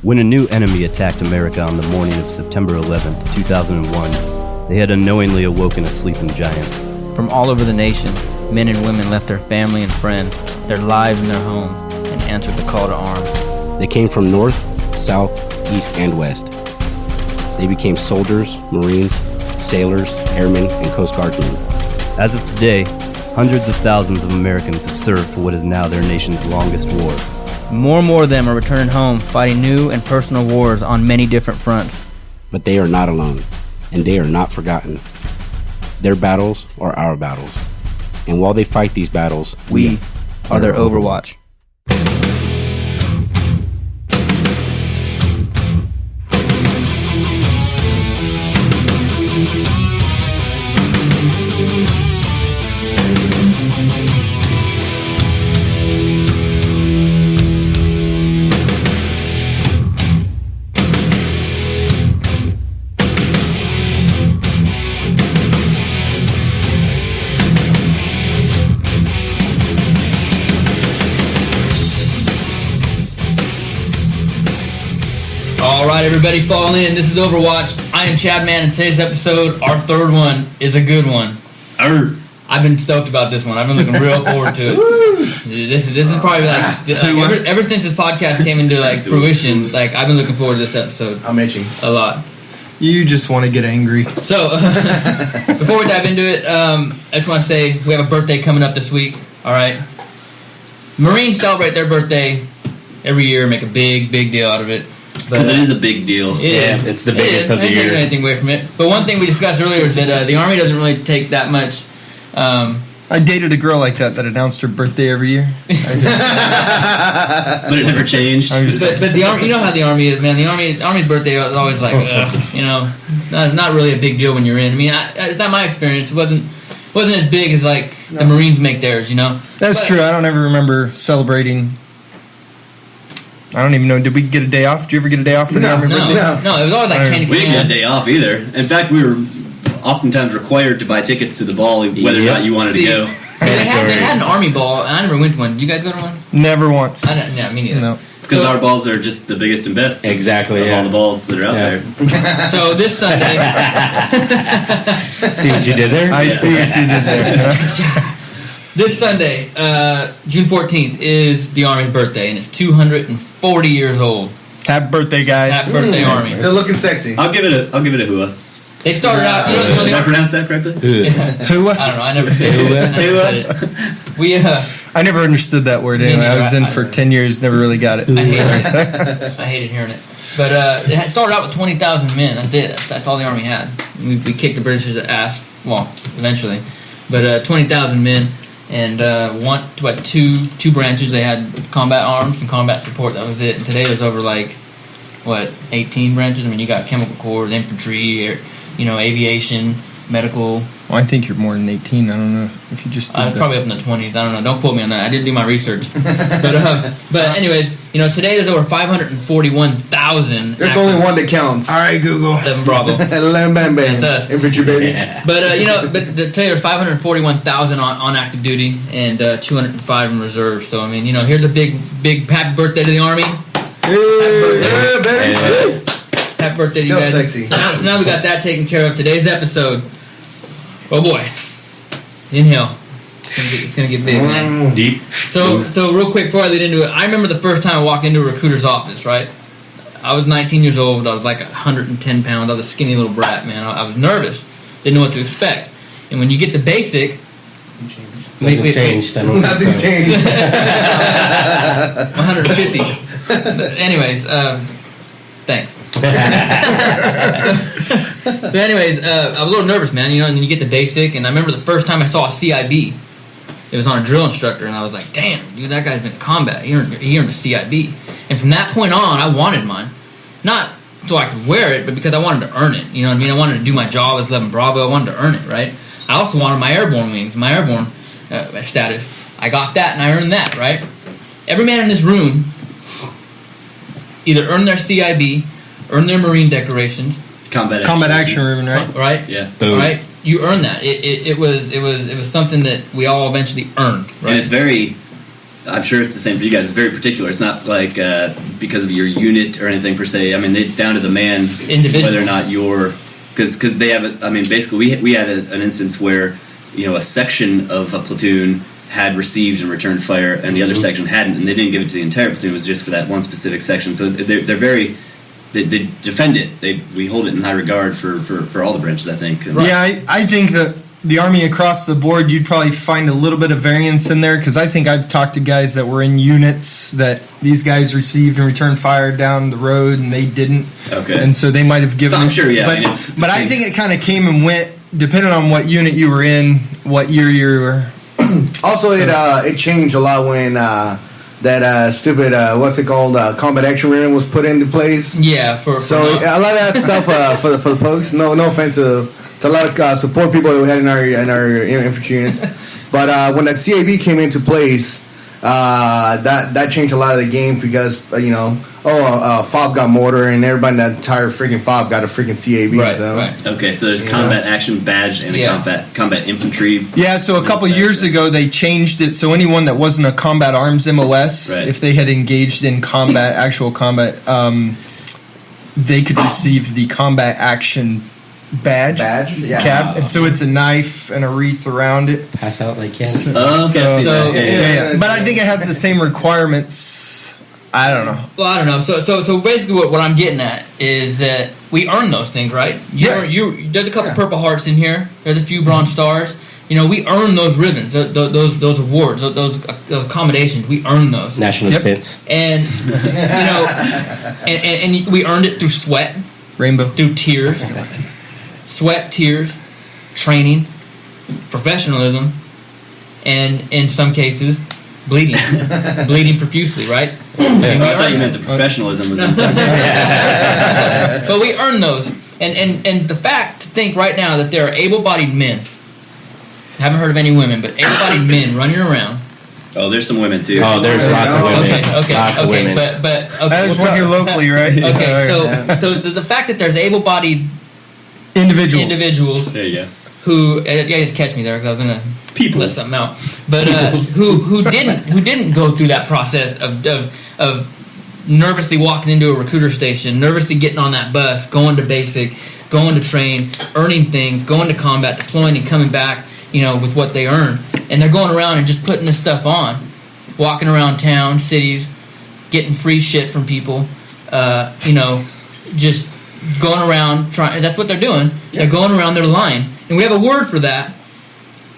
When a new enemy attacked America on the morning of September 11th, 2001, they had unknowingly awoken a sleeping giant. From all over the nation, men and women left their family and friends, their lives and their homes, and answered the call to arms. They came from north, south, east, and west. They became soldiers, Marines, sailors, airmen, and Coast Guardsmen. As of today, hundreds of thousands of Americans have served for what is now their nation's longest war. More and more of them are returning home, fighting new and personal wars on many different fronts. But they are not alone, and they are not forgotten. Their battles are our battles. And while they fight these battles, We are their Overwatch. Alright, everybody, fall in. This is Overwatch. I am Chad Man, and today's episode, our third one, is a good one. I've been stoked about this one. I've been looking real forward to it. This is probably ever since this podcast came into fruition, I've been looking forward to this episode. I'm itching a lot. You just want to get angry. So, before we dive into it, I just want to say we have a birthday coming up this week. Alright? Marines celebrate their birthday every year, make a big deal out of it. Because it is a big deal. It's the biggest of the year. I can't take anything away from it. But one thing we discussed earlier is that the Army doesn't really take that much. I dated a girl like that announced her birthday every year. But it never changed. But the Army, you know how the Army is, man. The Army's birthday is always not really a big deal when you're in. I mean, it's not my experience. It wasn't as big as the Marines make theirs, you know. That's true. I don't ever remember celebrating. I don't even know. Did we get a day off? Did you ever get a day off for the Army birthday? No, it was always candy. We didn't get a day off either. In fact, we were oftentimes required to buy tickets to the ball, whether or not you wanted to go. They had an Army ball, and I never went to one. Did you guys go to one? Never once. Me neither. No. It's because our balls are just the biggest and best. Exactly. Of all the balls that are out there. So this Sunday. See what you did there? I see what you did there. This Sunday, June 14th, is the Army's birthday, and it's 240 years old. Happy birthday, guys! Happy birthday, Army! Still looking sexy. I'll give it a hua. They started out. Did I pronounce that correctly? Hua? I don't know. I never said it. I never understood that word anyway. I was in for 10 years, never really got it. I hated hearing it. But it started out with 20,000 men. That's it. That's all the Army had. We kicked the British's ass. Well, eventually, but 20,000 men. And two branches. They had combat arms and combat support. That was it. And today there's over 18 branches. I mean, you got chemical corps, infantry, aviation, medical. Well, I think you're more than 18. I don't know if you just. I was probably up in the 20s. I don't know. Don't quote me on that. I didn't do my research. but anyways, today there's over 541,000. There's only one that counts. All right, Google. 11 Bravo. 11 Bam Bam. That's us. Infantry baby. Yeah. But today there's 541,000 on active duty and 205 in reserve. So I mean, here's a big happy birthday to the Army. Yeah, baby. Happy birthday to you guys. Sexy. So now we got that taken care of. Today's episode. Oh boy. Inhale. It's gonna get big, man. Deep. So real quick before I lead into it, I remember the first time I walked into a recruiter's office, right? I was 19 years old. I was 110 pounds. I was a skinny little brat, man. I was nervous. Didn't know what to expect. And when you get the basic... Nothing's changed. Nothing's changed. 150. But anyways, thanks. So anyways, I was a little nervous, man, and then you get the basic, and I remember the first time I saw a CIB. It was on a drill instructor, and I was like, damn, dude, that guy's been in combat. He earned a CIB. And from that point on, I wanted mine. Not so I could wear it, but because I wanted to earn it. You know what I mean? I wanted to do my job as 11 Bravo. I wanted to earn it, right? I also wanted my airborne wings, my airborne status. I got that, and I earned that, right? Every man in this room either earned their CIB, earned their Marine decorations. Combat action ribbon, right? Right? Yeah. Boom. Right? You earned that. It was something that we all eventually earned, right? And it's very I'm sure it's the same for you guys. It's very particular. It's not like because of your unit or anything per se. I mean, it's down to the man whether or not you're because they have. Basically, we had an instance where a section of a platoon had received and returned fire, and the other section hadn't, and they didn't give it to the entire platoon. It was just for that one specific section. So they're very. They defend it. We hold it in high regard for all the branches, I think. Yeah, I think that the Army across the board, you'd probably find a little bit of variance in there, because I think I've talked to guys that were in units that these guys received and returned fire down the road, and they didn't. Okay. And so they might have given So I'm it. sure, yeah. But I think it kind of came and went, depending on what unit you were in, what year you were. Also, it changed a lot when that stupid what's it called combat action ribbon was put into place. Yeah, So a lot of that stuff for the folks. No offense to a lot of support people that we had in our infantry units, but when that CAB came into place, that changed a lot of the game because FOB got mortar and everybody in that entire freaking FOB got a freaking CAB. Right, so. right. Okay, so there's combat action badge and a combat infantry. Yeah, so a couple years ago they changed it so anyone that wasn't a combat arms MOS, if they had engaged in actual combat, they could receive the combat action badge, cap, and so it's a knife and a wreath around it. Pass out like candy. Yeah. But I think it has the same requirements. I don't know. Well, I don't know. So basically, what I'm getting at is that we earn those things, right? There's a couple Purple Hearts in here. There's a few Bronze Stars. We earn those ribbons, those awards, those accommodations. We earn those. National defense. And and we earned it through sweat, rainbow, through tears, sweat, tears, training, professionalism, and in some cases, bleeding profusely, right? I thought you meant the professionalism was inside. But we earn those, and the fact to think right now that there are able-bodied men. I haven't heard of any women, but able-bodied men running around. Oh, there's some women too. Oh, there's lots of women. Okay, lots of women. But that was one here locally, right? Okay, so the fact that there's able-bodied individuals There you go. who you had to catch me there because I was gonna let something out, but who didn't go through that process of nervously walking into a recruiter station, nervously getting on that bus, going to basic, going to train, earning things, going to combat, deploying, and coming back, with what they earned, and they're going around and just putting this stuff on, walking around town, cities, getting free shit from people, just going around trying. That's what they're doing. They're going around. They're lying, and we have a word for that.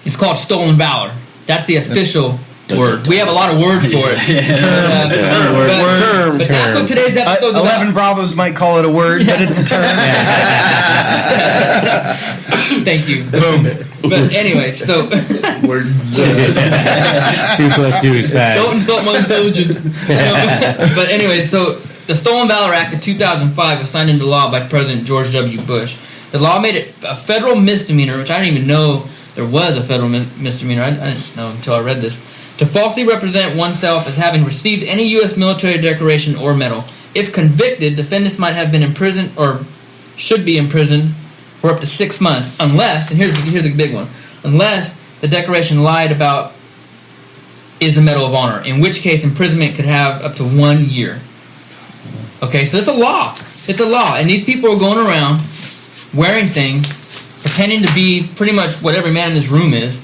It's called stolen valor. That's the official word. We have a lot of words for it. But that's what today's episode is 11 Bravos might call it a word, but it's a term. Thank you. Boom. But anyway, so Words. 2 + 2 is 5. don't insult my intelligence. But anyway, so the Stolen Valor Act of 2005 was signed into law by President George W. Bush. The law made it a federal misdemeanor, which I didn't even know there was a federal misdemeanor. I didn't know until I read this. To falsely represent oneself as having received any U.S. military decoration or medal. If convicted, defendants might have been imprisoned or should be imprisoned for up to 6 months, unless, and here's the big one, unless the decoration lied about is the Medal of Honor, in which case imprisonment could have up to 1 year. Okay, so it's a law. It's a law, and these people are going around wearing things, pretending to be pretty much what every man in this room is,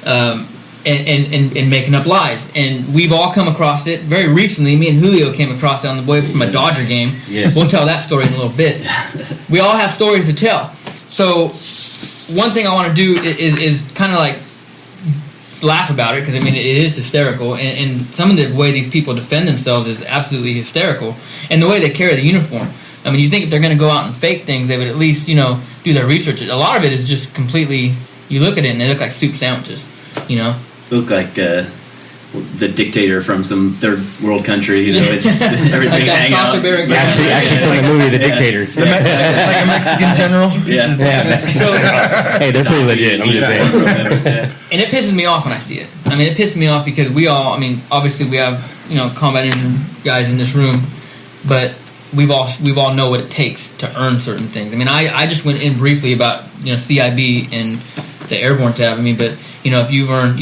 and making up lies. And we've all come across it. Very recently, me and Julio came across it on the way from a Dodger game. Yes. We'll tell that story in a little bit. We all have stories to tell. So one thing I want to do is kind of like laugh about it, because it is hysterical, and some of the way these people defend themselves is absolutely hysterical, and the way they carry the uniform. You think if they're going to go out and fake things, they would at least do their research. A lot of it is just completely, you look at it and they look like soup sandwiches. Look like the dictator from some third world country. It's just everything Like hang out. Actually from the movie The Dictator. Like a Mexican general. Yeah. Mexican general. Hey, they're pretty legit. I'm just saying. And it pisses me off when I see it. It pisses me off because we all, obviously we have, combat engine guys in this room, but we've all know what it takes to earn certain things. I just went in briefly about, CIB and the airborne tab. But, if you've earned,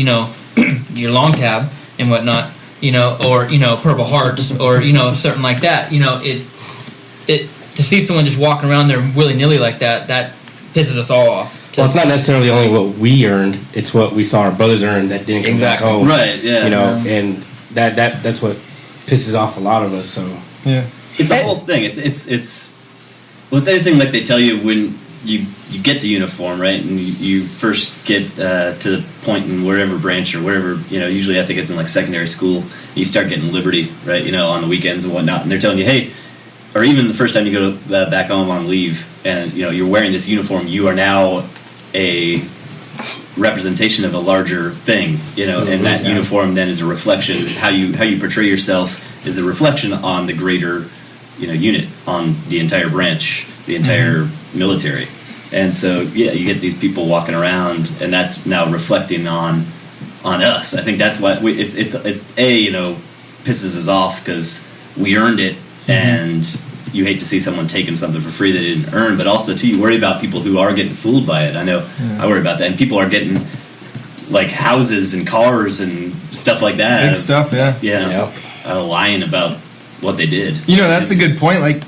your long tab and whatnot, or Purple Hearts, or something like that. It to see someone just walking around there willy nilly like that pisses us all off. Well, it's not necessarily only what we earned; it's what we saw our brothers earn that didn't come back home. Right? Yeah. And that's what pisses off a lot of us. So yeah, it's the whole thing. It's well, it's anything like they tell you when you get the uniform, right? And you first get to the point in wherever branch or wherever, usually I think it's in like secondary school, you start getting liberty, right? On the weekends and whatnot, and they're telling you, hey, or even the first time you go back home on leave, and you're wearing this uniform, you are now a representation of a larger thing, and that uniform then is a reflection. How you portray yourself is a reflection on the greater, unit, on the entire branch, the entire military. And so, yeah, you get these people walking around, and that's now reflecting on us. I think that's why it's pisses us off because we earned it, and you hate to see someone taking something for free they didn't earn. But also, too, you worry about people who are getting fooled by it. I know I worry about that, and people are getting like houses and cars and stuff like that. Big stuff, yeah. Yeah, lying about what they did. That's a good point. Like,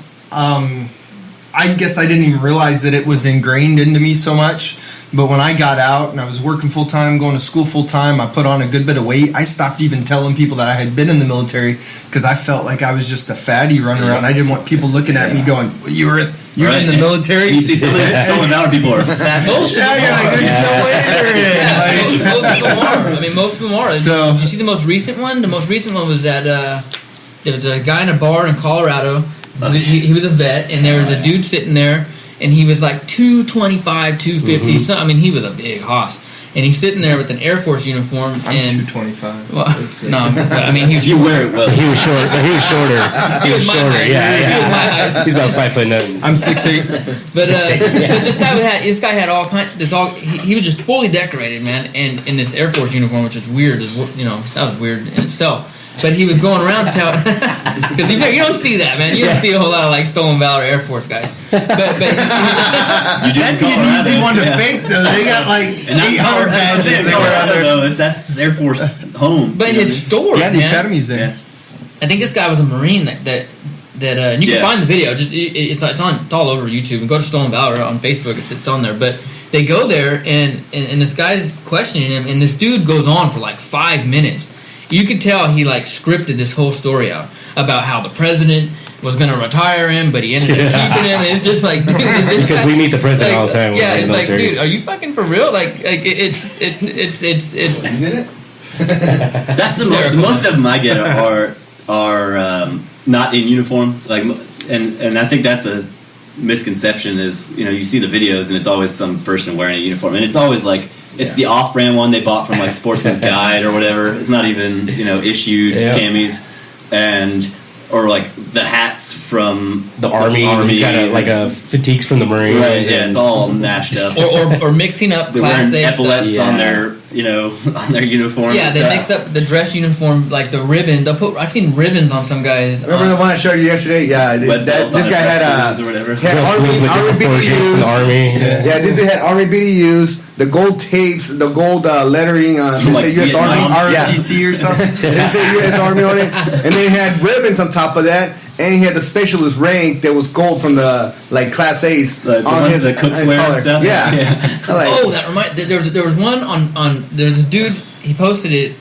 I guess I didn't even realize that it was ingrained into me so much. But when I got out and I was working full time, going to school full time, I put on a good bit of weight. I stopped even telling people that I had been in the military because I felt like I was just a fatty running around. I didn't want people looking at me going, well, "You're in the military." And you see some of our people are fat. Most of them are. There's no way they're in. Most of them are. I mean, most of them are. So, did you see the most recent one? The most recent one was that there was a guy in a bar in Colorado. He was a vet, and there was a dude sitting there, and he was like 225, 250. So, I mean, he was a big hoss. And he's sitting there with an Air Force uniform. I'm 225. Well, no, I mean, he was. You wear it well. he was short. He was shorter. He was shorter. Yeah. He's about 5'9". I'm 6'8". But this guy had all kinds. He was just fully decorated, man, and in this Air Force uniform, which is weird. That was weird in itself. But he was going around town because you don't see that, man. You don't see a whole lot of like Stolen Valor Air Force guys. But that'd be an easy one to fake, though. They got like 800 badges. That's Air Force home. But his store, the academy's there. Yeah. I think this guy was a Marine that and you can find the video. It's all over YouTube. And go to Stolen Valor on Facebook. It's on there. But they go there and this guy's questioning him, and this dude goes on for like 5 minutes. You could tell he like scripted this whole story out about how the president was going to retire him, but he ended up keeping him. And it's just like, dude, because we meet the president all the time. Yeah, it's like, dude, are you fucking for real? Like it's. That's the most of them I get are not in uniform. Like, and I think that's a misconception. Is you see the videos and it's always some person wearing a uniform, and it's always like. It's the off-brand one they bought from like Sportsman's Guide or whatever. It's not even issued camis, or like the hats from the army. He's got a fatigues from the Marines. Right, yeah, it's all mashed up. or mixing up Class A epaulets on their on their uniform. Yeah, they mix up the dress uniform, like the ribbon. I've seen ribbons on some guys. Remember the one I showed you yesterday? Yeah, this guy had Army BDUs. Army. Yeah, this guy had Army BDUs. The gold tapes, the gold lettering on like U.S. Army, ROTC or something. They say U.S. Army on it, and they had ribbons on top of that, and he had the specialist rank that was gold from the like Class A's the on his the cookware and stuff. Yeah. That reminds. There was one on. There's a dude. He posted it.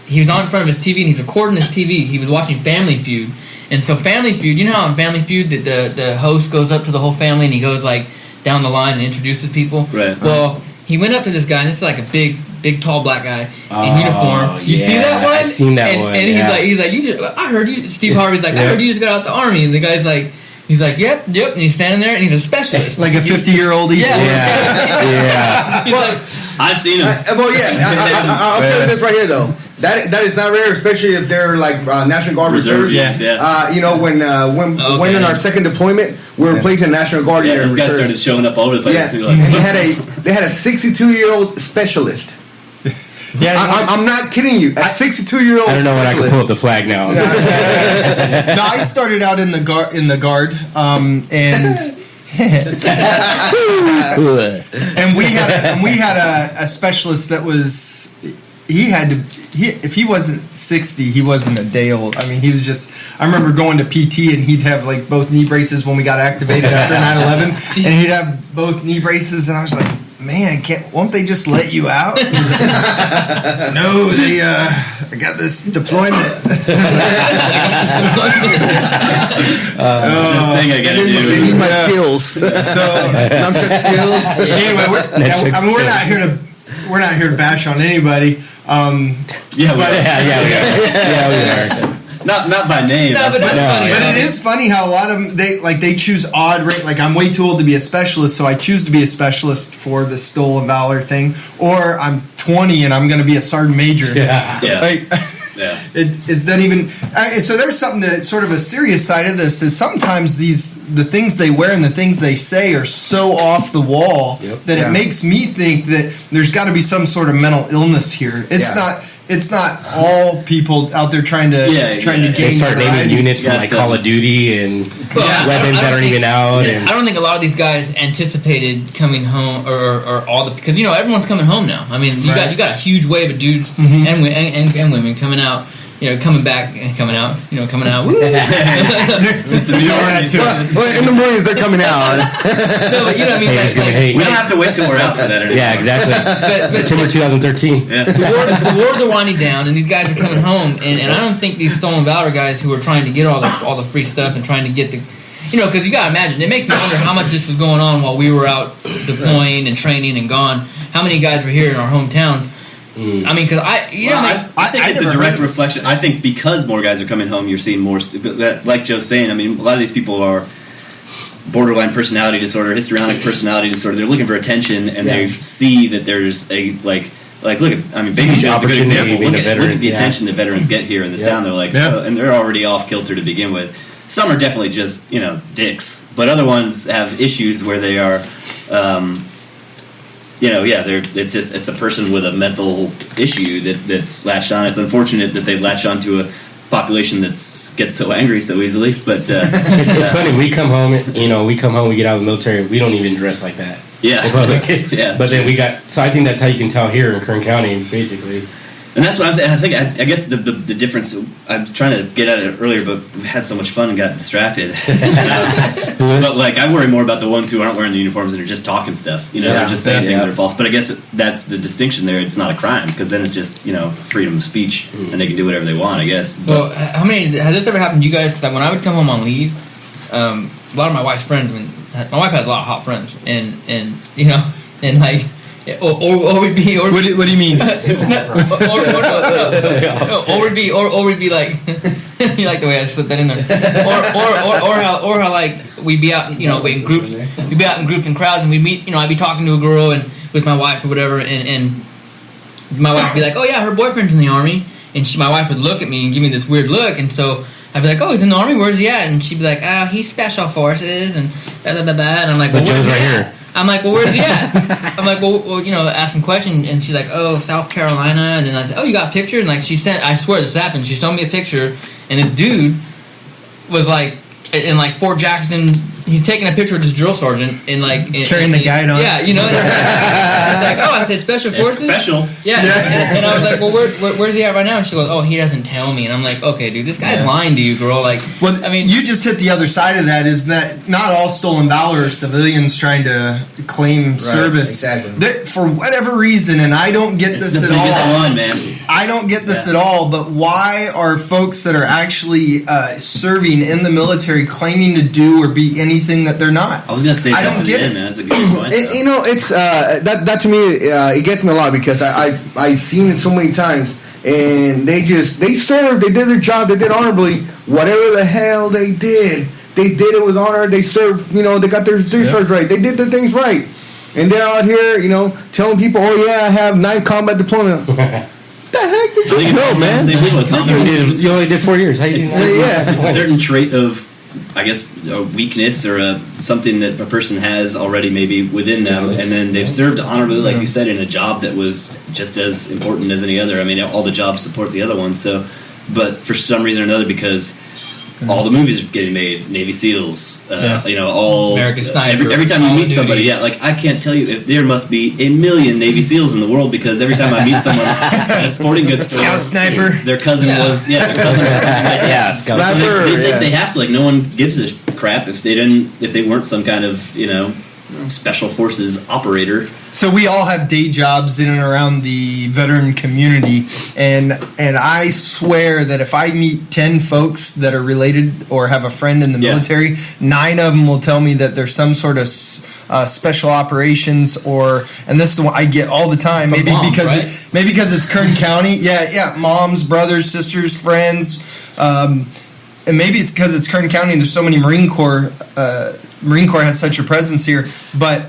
He was on in front of his TV and he was recording his TV. He was watching Family Feud, and so Family Feud. You know how on Family Feud the host goes up to the whole family and he goes like down the line and introduces people. Right. Well, he went up to this guy, and this is like a big, tall black guy in uniform. You see that one? I've seen that one. And he's like, I heard you. Steve Harvey's like, I heard you just got out the army, and the guy's like. He's like, yep, and he's standing there, and he's a specialist. Like a 50-year-old. Yeah. Well, I've seen him. I'll tell you this right here, though. That is not rare, especially if they're like National Guard reserves. Yes. When in our second deployment, we were placing National Guard in this guy reserves. started showing up all over the place. Yeah, and they had a 62-year-old specialist. Yeah, I'm not kidding you. A 62-year-old. I don't know when I can pull up the flag now. No, I started out in the guard, and and we had a specialist that was. he had to. If he wasn't 60, he wasn't a day old. I mean, he was just. I remember going to PT and he'd have like both knee braces when we got activated after 9/11, and he'd have both knee braces, and I was like, man, won't they just let you out? He's like, no, I got this deployment. This thing I gotta do. They need my skills. Skills. Anyway, we're not here to bash on anybody. We are. Not by name. No, but it is funny how a lot of them they choose odd rate. Like, I'm way too old to be a specialist, so I choose to be a specialist for the stolen valor thing. Or I'm 20 and I'm going to be a sergeant major. Yeah. It's not even. So there's something that sort of a serious side of this is sometimes the things they wear and the things they say are so off the wall that it makes me think that there's got to be some sort of mental illness here. It's not all people out there trying to gain. They start naming units from like Call of Duty and weapons that aren't even out. I don't think a lot of these guys anticipated coming home or all the, because everyone's coming home now. I mean, you got a huge wave of dudes and women coming out. Coming back and coming out. Woo! Well, in the mornings they're coming out. No, but we don't have to wait till we're out for that anymore. Yeah, exactly. September 2013. Yeah. The wars are winding down, and these guys are coming home. And I don't think these stolen valor guys who are trying to get all the free stuff and trying to get the, because you gotta imagine, it makes me wonder how much this was going on while we were out deploying and training and gone. How many guys were here in our hometown? I mean, because I think it's a direct reflection. I think because more guys are coming home, you're seeing more. Like Joe's saying, I mean, a lot of these people are borderline personality disorder, histrionic personality disorder. They're looking for attention, and they see that there's a look at. I mean, Baby Joe's a good example. Look at the attention that veterans get here in this town. They're like, and they're already off kilter to begin with. Some are definitely just dicks, but other ones have issues where they are. It's a person with a mental issue that's latched on. It's unfortunate that they've latched onto a population that gets so angry so easily. But it's funny. We come home, we get out of the military. We don't even dress like that. Yeah, but then we got. So I think that's how you can tell here in Kern County, basically. And that's what I'm saying. I guess the difference. I was trying to get at it earlier, but we had so much fun and got distracted. But I worry more about the ones who aren't wearing the uniforms and are just talking stuff. They're just saying things that are false. But I guess that's the distinction there. It's not a crime because then it's just freedom of speech and they can do whatever they want. I guess. Well, has this ever happened to you guys? Because when I would come home on leave, a lot of my wife's friends. My wife has a lot of hot friends, Or we'd be. Or, what do you mean? or we'd be like, you like the way I slipped that in there. Or how like we'd be out, in groups. We'd be out in groups and crowds, and we'd meet. I'd be talking to a girl and with my wife or whatever, and my wife would be like, "Oh yeah, her boyfriend's in the army," and my wife would look at me and give me this weird look, and so I'd be like, "Oh, he's in the army. Where's he at?" And she'd be like, "Oh, he's special forces," and da da da da. And I'm like, "But Joe's right here." I'm like, "Well, where's he at?" I'm like, well, ask him question, and she's like, "Oh, South Carolina." And then I said, "Oh, you got a picture?" And she sent, I swear this happened. She showed me a picture, and this dude was in Fort Jackson. He's taking a picture with this drill sergeant carrying the guide on. Yeah, it's like, oh, I said special forces. It's special. Yeah. And I was like, well, where's he at right now? And she goes, oh, he doesn't tell me. And I'm like, okay, dude, this guy's lying to you, girl. You just hit the other side of that. Is that not all stolen valor are civilians trying to claim service? Exactly. For whatever reason, and I don't get this at all. One, man. I don't get this at all. But why are folks that are actually serving in the military claiming to do or be anything that they're not? I was going to say I don't get it. Man. That's a good point. It's that to me it gets me a lot because I've seen it so many times, and they served, they did their job, they did honorably. Whatever the hell they did it with honor. They served, they got their discharge right. They did their things right, and they're out here, telling people, oh yeah, I have 9 combat deployment. The heck did you know, man? You only did 4 years. How you doing? Yeah, it's a certain trait of, I guess, a weakness or something that a person has already maybe within them, and then they've served honorably, like you said, in a job that was just as important as any other. I mean, all the jobs support the other ones. So, but for some reason or another, because all the movies are getting made. Navy SEALs, all American Sniper. Every time you meet somebody, like I can't tell you if there must be a million Navy SEALs in the world, because every time I meet someone at a sporting goods store, Scout Sniper, their cousin was their cousin was something like that. Scout Sniper. They think they have to. Like no one gives a crap if they weren't some kind of special forces operator. So we all have day jobs in and around the veteran community, and I swear that if I meet 10 folks that are related or have a friend in the military, 9 of them will tell me that there's some sort of special operations, and this is the one I get all the time. Maybe because it's Kern County. Yeah, moms, brothers, sisters, friends. And maybe it's because it's Kern County and there's so many Marine Corps. Marine Corps has such a presence here, but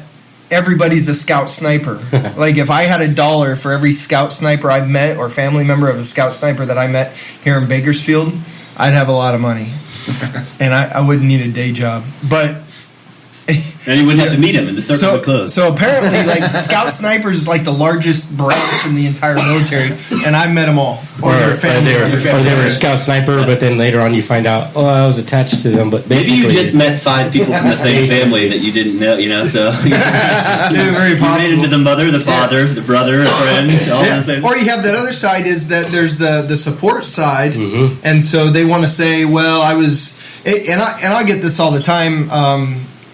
everybody's a Scout Sniper. Like if I had $1 for every Scout Sniper I've met or family member of a Scout Sniper that I met here in Bakersfield, I'd have a lot of money, and I wouldn't need a day job. But and you wouldn't have to meet him, and the circle would close. So apparently, like Scout Snipers is like the largest branch in the entire military, and I met them all. Or they were a Scout Sniper, but then later on you find out, I was attached to them. But maybe you just met 5 people from the same family that you didn't know. So very possible. You made it to the mother, the father, the brother, a friend, all the same. Or you have that other side is that there's the support side, and so they want to say, well, I was, and I get this all the time.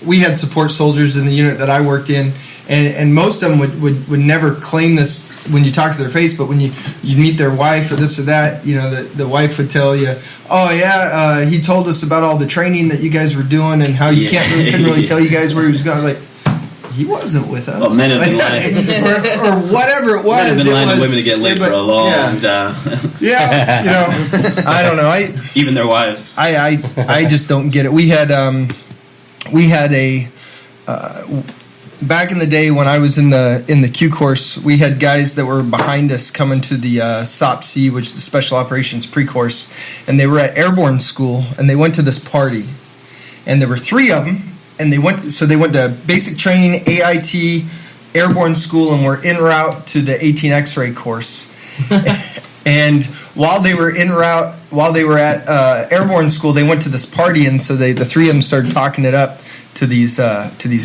We had support soldiers in the unit that I worked in, and most of them would never claim this when you talk to their face, but when you meet their wife or this or that, the wife would tell you, he told us about all the training that you guys were doing and how you couldn't really tell you guys where he was going. Like, he wasn't with us. Well, men have been lying. or whatever it was. Men have been lying to women to get laid for a long time. I don't know. Even their wives. I just don't get it. We had a back in the day when I was in the Q course, we had guys that were behind us coming to the SOPC, which is the Special Operations Pre-Course, and they were at airborne school, and they went to this party, and there were 3 of them, and they went to basic training, AIT, airborne school, and were en route to the 18 X-ray course. And while they were at airborne school, they went to this party, and so the 3 of them started talking it up to these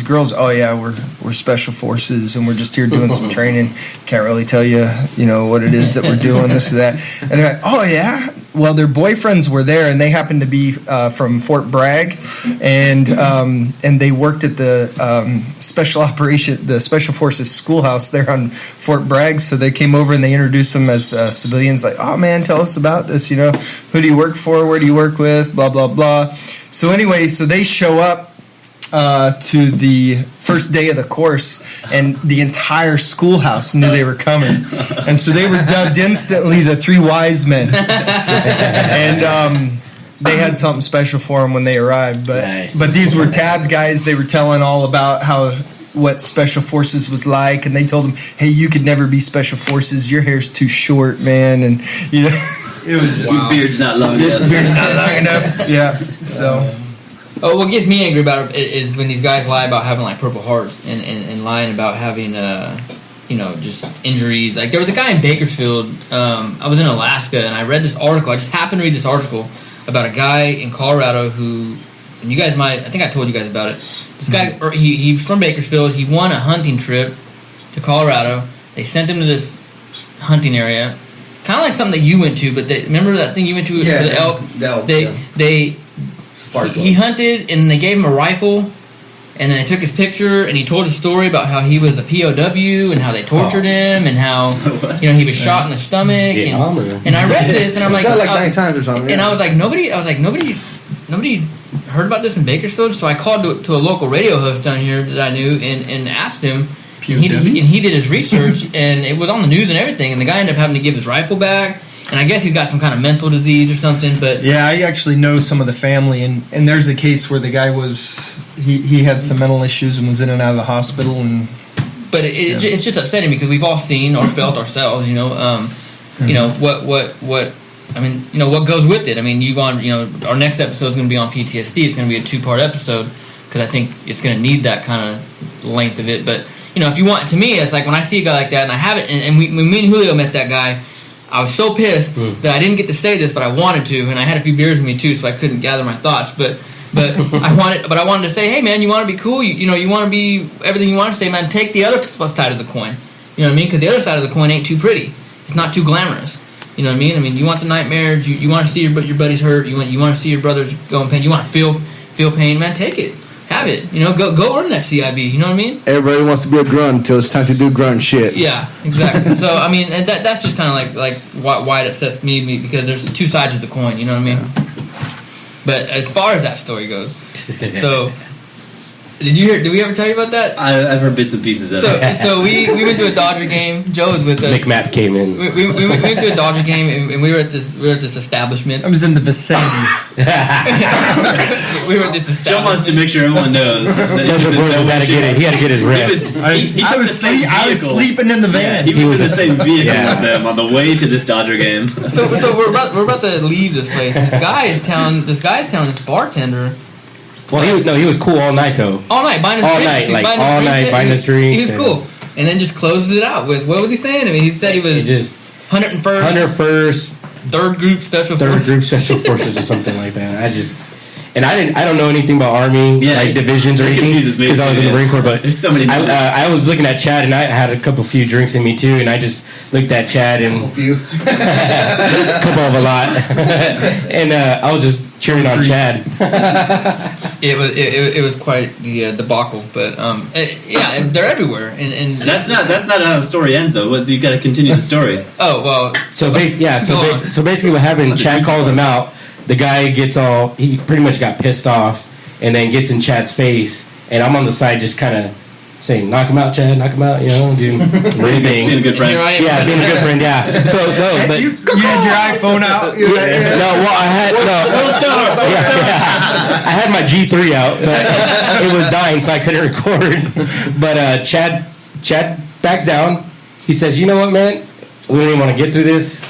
girls. Oh yeah, we're special forces, and we're just here doing some training. Can't really tell you, what it is that we're doing, this or that. And they're like, oh yeah. Well, their boyfriends were there, and they happened to be from Fort Bragg, and they worked at the Special Forces schoolhouse there on Fort Bragg. So they came over and they introduced them as civilians. Like, oh man, tell us about this. Who do you work for? Where do you work with? Blah blah blah. So anyway, so they show up to the first day of the course, and the entire schoolhouse knew they were coming, and so they were dubbed instantly the 3 wise men. And they had something special for them when they arrived. But these were tabbed guys. They were telling all about what Special Forces was like, and they told them, hey, you could never be Special Forces. Your hair's too short, man. And it was just, your beard's not long enough. Beard's not long enough. Yeah. So. Oh, what gets me angry about it is when these guys lie about having like Purple Hearts and lying about having just injuries. Like there was a guy in Bakersfield. I was in Alaska and I read this article. I just happened to read this article about a guy in Colorado who, and you guys I think I told you guys about it. This guy, he's from Bakersfield. He won a hunting trip to Colorado. They sent him to this hunting area, kind of like something that you went to. But remember that thing you went to for the elk? He hunted, and they gave him a rifle, and then they took his picture, and he told a story about how he was a POW, and how they tortured him, and how he was shot in the stomach. And I read this, and I'm like, 9 times or something. And I was like, nobody heard about this in Bakersfield. So I called to a local radio host down here that I knew, and asked him. And he did his research, and it was on the news and everything. And the guy ended up having to give his rifle back. And I guess he's got some kind of mental disease or something. But yeah, I actually know some of the family, and there's a case where the guy he had some mental issues and was in and out of the hospital. But it's just upsetting because we've all seen or felt ourselves, what goes with it. I mean, our next episode is going to be on PTSD. It's going to be a 2-part episode because I think it's going to need that kind of length of it. But if you want, to me, it's like when I see a guy like that, and I have it, and me and Julio met that guy. I was so pissed that I didn't get to say this, but I wanted to, and I had a few beers with me too, so I couldn't gather my thoughts. But I wanted to say, hey man, you want to be cool? You want to be everything you want to say, man. Take the other side of the coin. You know what I mean? Because the other side of the coin ain't too pretty. It's not too glamorous. You know what I mean? I mean, you want the nightmares. You want to see your buddies hurt. You want to see your brothers go in pain. You want to feel pain, man. Take it. Have it. Go earn that CIB. You know what I mean? Everybody wants to be a grunt until it's time to do grunt shit. Yeah, exactly. So I mean, and that's just kind of like why it upsets me because there's two sides of the coin. You know what I mean? But as far as that story goes, so did we ever tell you about that? I've heard bits and pieces of it. So we went to a Dodger game. Joe was with us. McMap came in. We went to a Dodger game, and we were at this establishment. I was in the vicinity. We were at this establishment. Joe wants to make sure everyone knows that he had to get his rest. I was sleeping in the van. He was in the same vehicle as them on the way to this Dodger game. So we're about to leave this place. This guy is telling this bartender. Well, he was cool all night though. All night, buying his drinks. Buying his drinks. He was cool, and then just closes it out with what was he saying? I mean, he said he was just 101st, third group special forces or something like that. I don't know anything about Army divisions or anything because I was in the Marine Corps. But there's so many. I was looking at Chad and I had a few drinks in me too, and I just looked at Chad and a couple of a lot, and I was just cheering on Chad. It was quite the debacle, but they're everywhere, and that's not how the story ends though. You got to continue the story. Oh well. So basically, what happened? Chad calls him out. The guy he pretty much got pissed off, and then gets in Chad's face, and I'm on the side just kind of saying, "Knock him out, Chad! Knock him out!" doing breathing. Being a good friend. Yeah, being a good friend. Yeah. So no, but you had your iPhone out. I had my G3 out, but it was dying, so I couldn't record. But Chad backs down. He says, "You know what, man? We don't even want to get through this."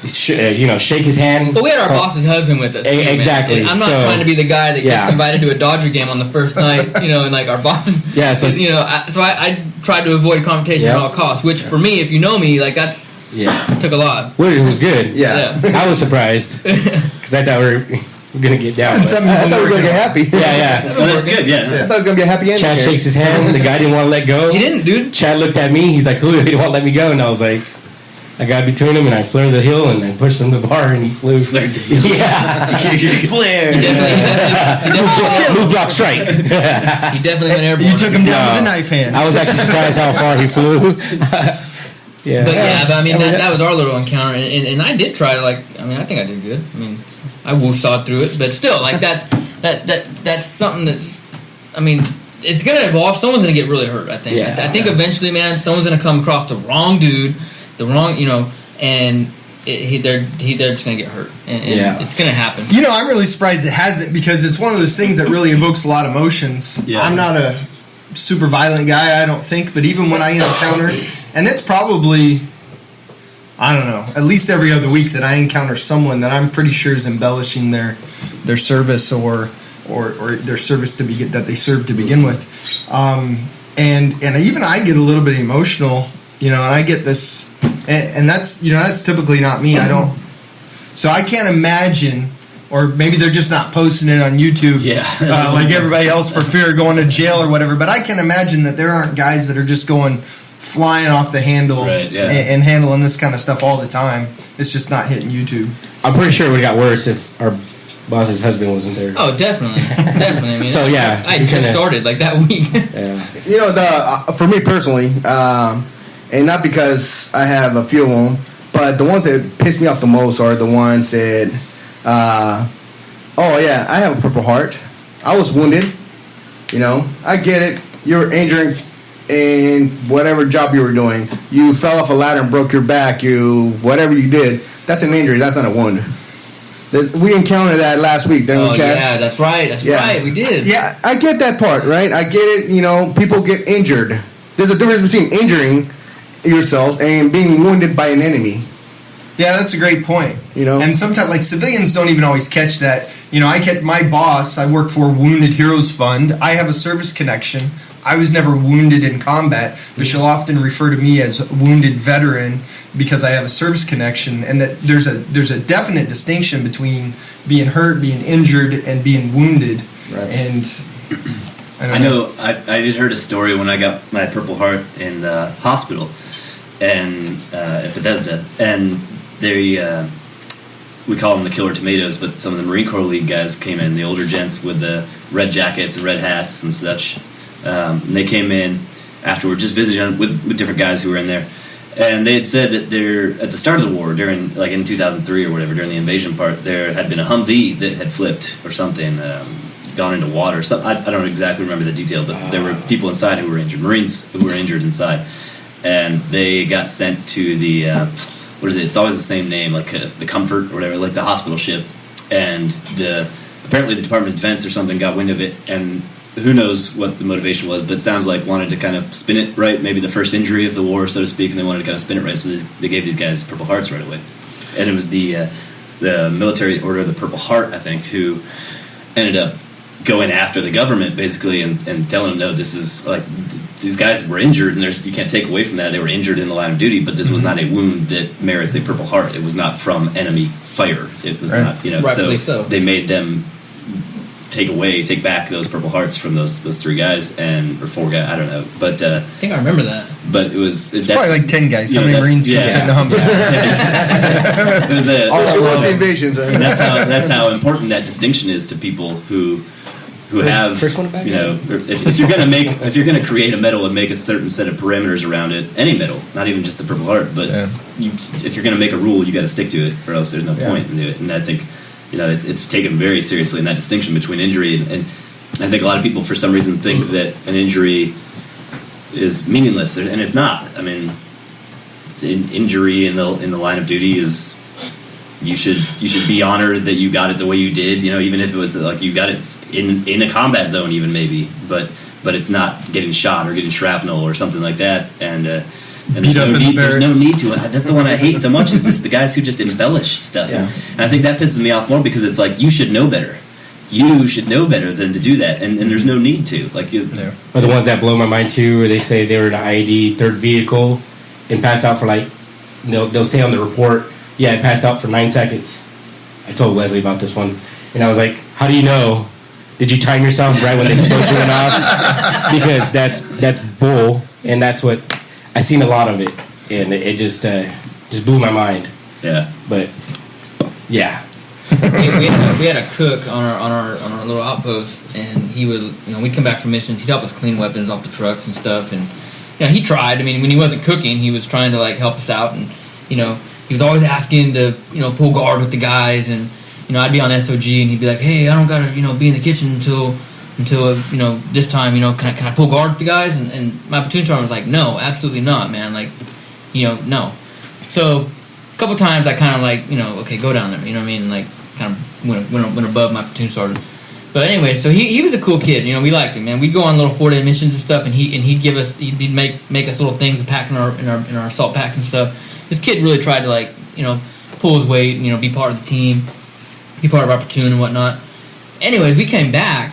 Shake his hand. But we had our boss's husband with us. Exactly. I'm not trying to be the guy that gets invited to a Dodger game on the first night, and like our boss. Yeah. So I tried to avoid confrontation at all costs. Which for me, if you know me, like that's took a lot. Well, it was good. Yeah. I was surprised because I thought we were gonna get down. I thought we were gonna get happy. Yeah. Well, that's good. Yeah. I thought it was gonna be a happy ending. Chad shakes his hand. The guy didn't want to let go. He didn't, dude. Chad looked at me. He's like, "Who? He didn't want to let me go," and I was like. I got between him and I flared the hill and I pushed him to the bar and he flew. Flared the hill. Yeah. Flared. Move block strike. He definitely went airborne. You took him down with a knife hand. I was actually surprised how far he flew. But I mean that was our little encounter and I did try to I think I did good. I mean I whoosawed through it, but still that's something that's it's gonna evolve. Someone's gonna get really hurt. I think. I think eventually, man, someone's gonna come across the wrong dude, and they're just gonna get hurt, and it's gonna happen. I'm really surprised it hasn't because it's one of those things that really evokes a lot of emotions. Yeah. I'm not a super violent guy, I don't think, but even when I encounter, and it's probably, I don't know, at least every other week that I encounter someone that I'm pretty sure is embellishing their service or their service that they serve to begin with, and even I get a little bit emotional, and I get this, and that's typically not me. I don't, so I can't imagine, or maybe they're just not posting it on YouTube, like everybody else for fear of going to jail or whatever. But I can imagine that there aren't guys that are just going flying off the handle and handling this kind of stuff all the time. It's just not hitting YouTube. I'm pretty sure it would have got worse if our boss's husband wasn't there. Oh, definitely. I mean, so yeah, I just started like that week. For me personally, and not because I have a few of them, but the ones that piss me off the most are the ones that, I have a Purple Heart. I was wounded. I get it. You were injured in whatever job you were doing. You fell off a ladder and broke your back. Whatever you did, that's an injury. That's not a wound. We encountered that last week, didn't we, Chad? Yeah, that's right. Right, we did. Yeah, I get that part, right? I get it, people get injured. There's a difference between injuring yourself and being wounded by an enemy. Yeah, that's a great point. And sometimes, civilians don't even always catch that. I get my boss, I work for Wounded Heroes Fund. I have a service connection I was never wounded in combat, but she'll often refer to me as a wounded veteran because I have a service connection, and that there's a definite distinction between being hurt, being injured, and being wounded. Right. And I know I did heard a story when I got my Purple Heart in the hospital and at Bethesda, and they we call them the Killer Tomatoes, but some of the Marine Corps League guys came in, the older gents with the red jackets and red hats and such. And they came in afterward, just visiting with different guys who were in there, and they had said that there at the start of the war, during like in 2003 or whatever, during the invasion part, there had been a Humvee that had flipped or something. Gone into water. So I don't exactly remember the detail, but there were people inside who were injured, Marines who were injured inside, and they got sent to the what is it? It's always the same name, like the Comfort or whatever, like the hospital ship. And apparently the Department of Defense or something got wind of it, and who knows what the motivation was, but it sounds like wanted to kind of spin it right, maybe the first injury of the war, so to speak, and they wanted to kind of spin it right. So they gave these guys Purple Hearts right away, and it was the Military Order of the Purple Heart, I think, who ended up going after the government basically and telling them, no, this is like these guys were injured, and you can't take away from that. They were injured in the line of duty, but this was not a wound that merits a Purple Heart. It was not from enemy fire. It was not, Rightfully so. They made them take back those Purple Hearts from those three guys or four guys. I don't know, but I think I remember that. But it was it's probably like 10 guys. How many Marines can fit in a Humvee? It was the invasions. That's how important that distinction is to people who have, if you're gonna create a medal and make a certain set of parameters around it, any medal, not even just the Purple Heart, but if you're gonna make a rule, you got to stick to it, or else there's no point in it. And I think it's taken very seriously in that distinction between injury and I think a lot of people for some reason think that an injury is meaningless, and it's not. I mean, injury in the line of duty is. You should be honored that you got it the way you did, even if it was like you got it in a combat zone, even maybe, but it's not getting shot or getting shrapnel or something like that, and there's no need to. That's the one I hate so much is just the guys who just embellish stuff, and I think that pisses me off more because it's like you should know better. You should know better than to do that, and there's no need to. Like or the ones that blow my mind too, where they say they were in an IED third vehicle and passed out for they'll say on the report. Yeah, I passed out for 9 seconds. I told Leslie about this one. And I was like, how do you know? Did you time yourself right when the explosion went off? Because that's bull. And that's what... I've seen a lot of it. And it just blew my mind. Yeah. But, yeah. we had a cook on our little outpost. And he would... we'd come back from missions. He'd help us clean weapons off the trucks and stuff. And, he tried. I mean, when he wasn't cooking, he was trying to, help us out. And, he was always asking to, pull guard with the guys, and I'd be on SOG, and he'd be like, "Hey, I don't gotta, be in the kitchen until this time, can I pull guard with the guys?" And my platoon sergeant was like, "No, absolutely not, man. No." So a couple times I kind of okay, go down there, you know what I mean? Kind of went above my platoon sergeant. But anyway, so he was a cool kid, we liked him, man. We'd go on little 4-day missions and stuff, and he'd make us little things to pack in our assault packs and stuff. This kid really tried to pull his weight and be part of the team, be part of our platoon and whatnot. Anyways, we came back,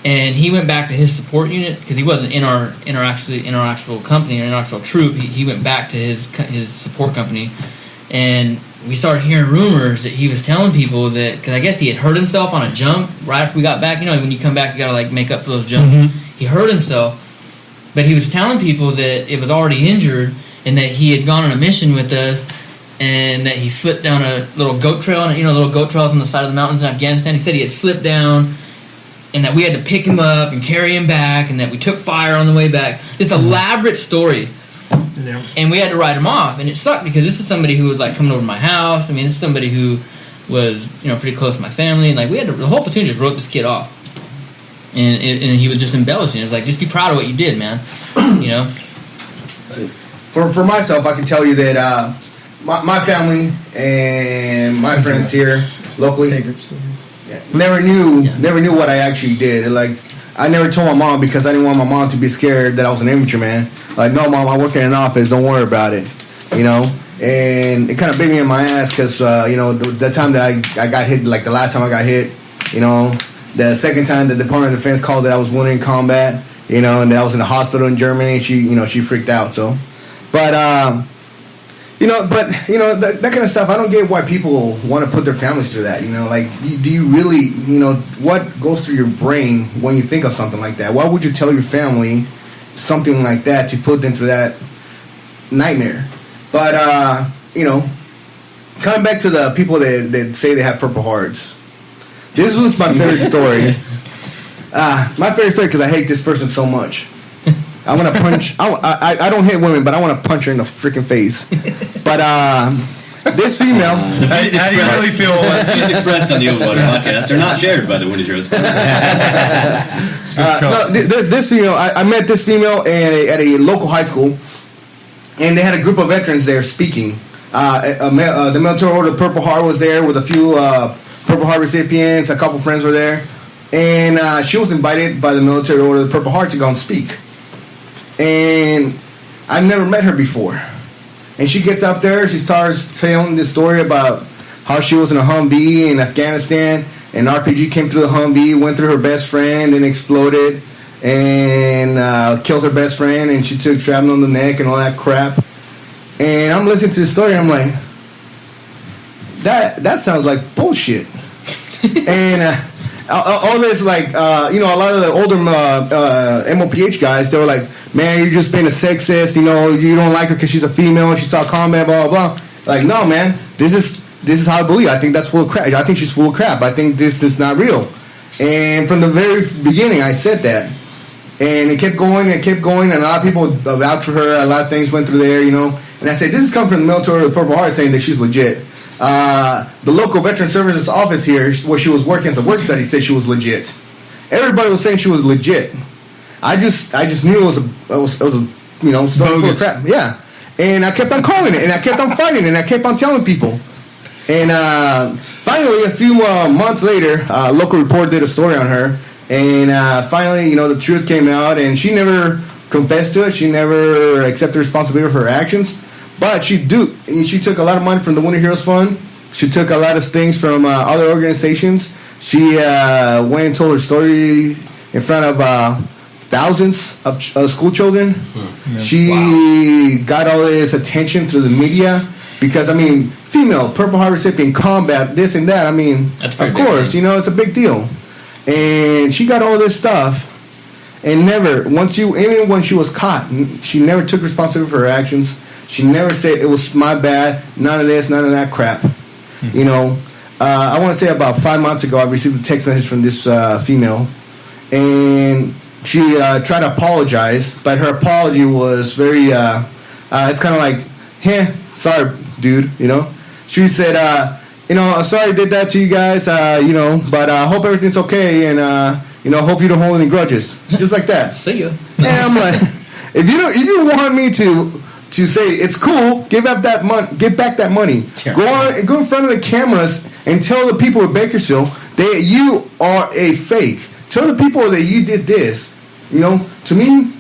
and he went back to his support unit because he wasn't in our actual company or in our actual troop. He went back to his support company, and we started hearing rumors that he was telling people that, because I guess he had hurt himself on a jump right after we got back. When you come back, you gotta make up for those jumps. Mm-hmm. He hurt himself, but he was telling people that it was already injured and that he had gone on a mission with us, and that he slipped down a little goat trail, little goat trails on the side of the mountains in Afghanistan. He said he had slipped down, and that we had to pick him up and carry him back, and that we took fire on the way back. This elaborate story. Yeah. And we had to write him off, and it sucked because this is somebody who was coming over to my house. I mean, this is somebody who was pretty close to my family, and the whole platoon just wrote this kid off, and he was just embellishing. It was just be proud of what you did, man. For myself, I can tell you that my family and my friends here locally never knew what I actually did. I never told my mom because I didn't want my mom to be scared that I was an infantryman. No, Mom, I work in an office. Don't worry about it. And it kind of bit me in my ass because, the time that I got hit, the last time I got hit, the second time the Department of Defense called that I was wounded in combat, and then I was in the hospital in Germany. And she freaked out. So, but that kind of stuff. I don't get why people want to put their families through that. Do you really, what goes through your brain when you think of something like that? Why would you tell your family something like that to put them through that nightmare? But coming back to the people that say they have Purple Hearts, this was my favorite story. My favorite story because I hate this person so much. I want to punch. I don't hate women, but I want to punch her in the freaking face. But this female. How do you really feel? Views expressed on the Overwater podcast are not shared by the Wounded Heroes. This female. I met this female at a local high school, and they had a group of veterans there speaking. The military order Purple Heart was there with a few Purple Heart recipients. A couple friends were there, and she was invited by the military order of Purple Heart to go and speak. And I've never met her before. And she gets up there, she starts telling this story about how she was in a Humvee in Afghanistan, and RPG came through the Humvee, went through her best friend and exploded, and killed her best friend, and she took shrapnel on the neck and all that crap. And I'm listening to the story, I'm like, that sounds like bullshit. And all this, like, a lot of the older MOPH guys, they were like, man, you're just being a sexist, you don't like her because she's a female and she saw combat, blah, blah, blah. Like, no, man, this is how I believe. I think that's full of crap. I think she's full of crap. I think this is not real. And from the very beginning, I said that. And it kept going, and a lot of people vouched for her. A lot of things went through there, And I said, this is coming from the military of the Purple Heart saying that she's legit. The local Veteran Services office here, where she was working as a work study, said she was legit. Everybody was saying she was legit. I just knew it was a story full of crap. Yeah. And I kept on calling it, and I kept on fighting, and I kept on telling people. And finally, a few months later, local reporter did a story on her, and finally, the truth came out, and she never confessed to it. She never accepted responsibility for her actions. But she took a lot of money from the Wounded Heroes Fund. She took a lot of things from other organizations. She went and told her story in front of thousands of school children. She got all this attention through the media because, female, Purple Heart recipient, combat, this and that. Of course, it's a big deal. And she got all this stuff, and even when she was caught, she never took responsibility for her actions. She never said it was my bad, none of this, none of that crap. I want to say about 5 months ago, I received a text message from this female, and she tried to apologize, but her apology was very, it's kind of like, sorry, dude, She said, sorry I did that to you guys, but I hope everything's okay, and, hope you don't hold any grudges. Just like that. See ya. And I'm like, if you want me to say it's cool, give back that money. Sure. Go in front of the cameras and tell the people of Bakersfield that you are a fake. Tell the people that you did this. To me,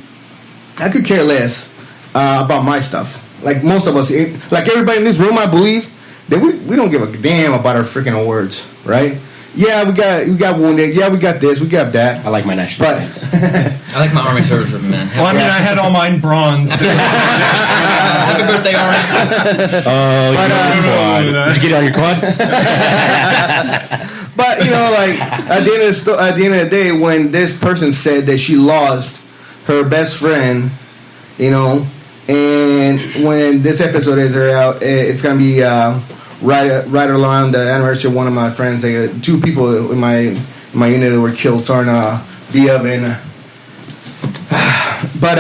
I could care less about my stuff. Like most of us, like everybody in this room, I believe that we don't give a damn about our freaking awards, right? Yeah, we got wounded. Yeah, we got this. We got that. I like my national defense. I like my Army Service Ribbon, man. Well, I had all mine bronze. Happy birthday, Army. Did you get it on your quad? But at the end of the day, when this person said that she lost her best friend, and when this episode is out, it's gonna be right around the anniversary of one of my friends. Two people in my unit that were killed, Sarna Biab, but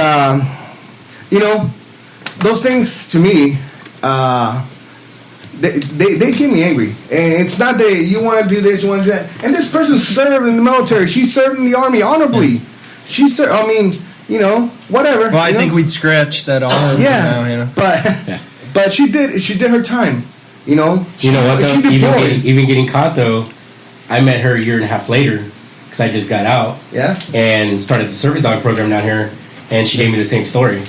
those things to me, they get me angry. And it's not that you want to do this, you want to do that. And this person served in the military. She served in the Army honorably. She served. Whatever. Well, I think we'd scratch that all. Yeah. But she did her time. You know what though? Even getting caught though, I met her a year and a half later because I just got out. Yeah. And started the service dog program down here, and she gave me the same story.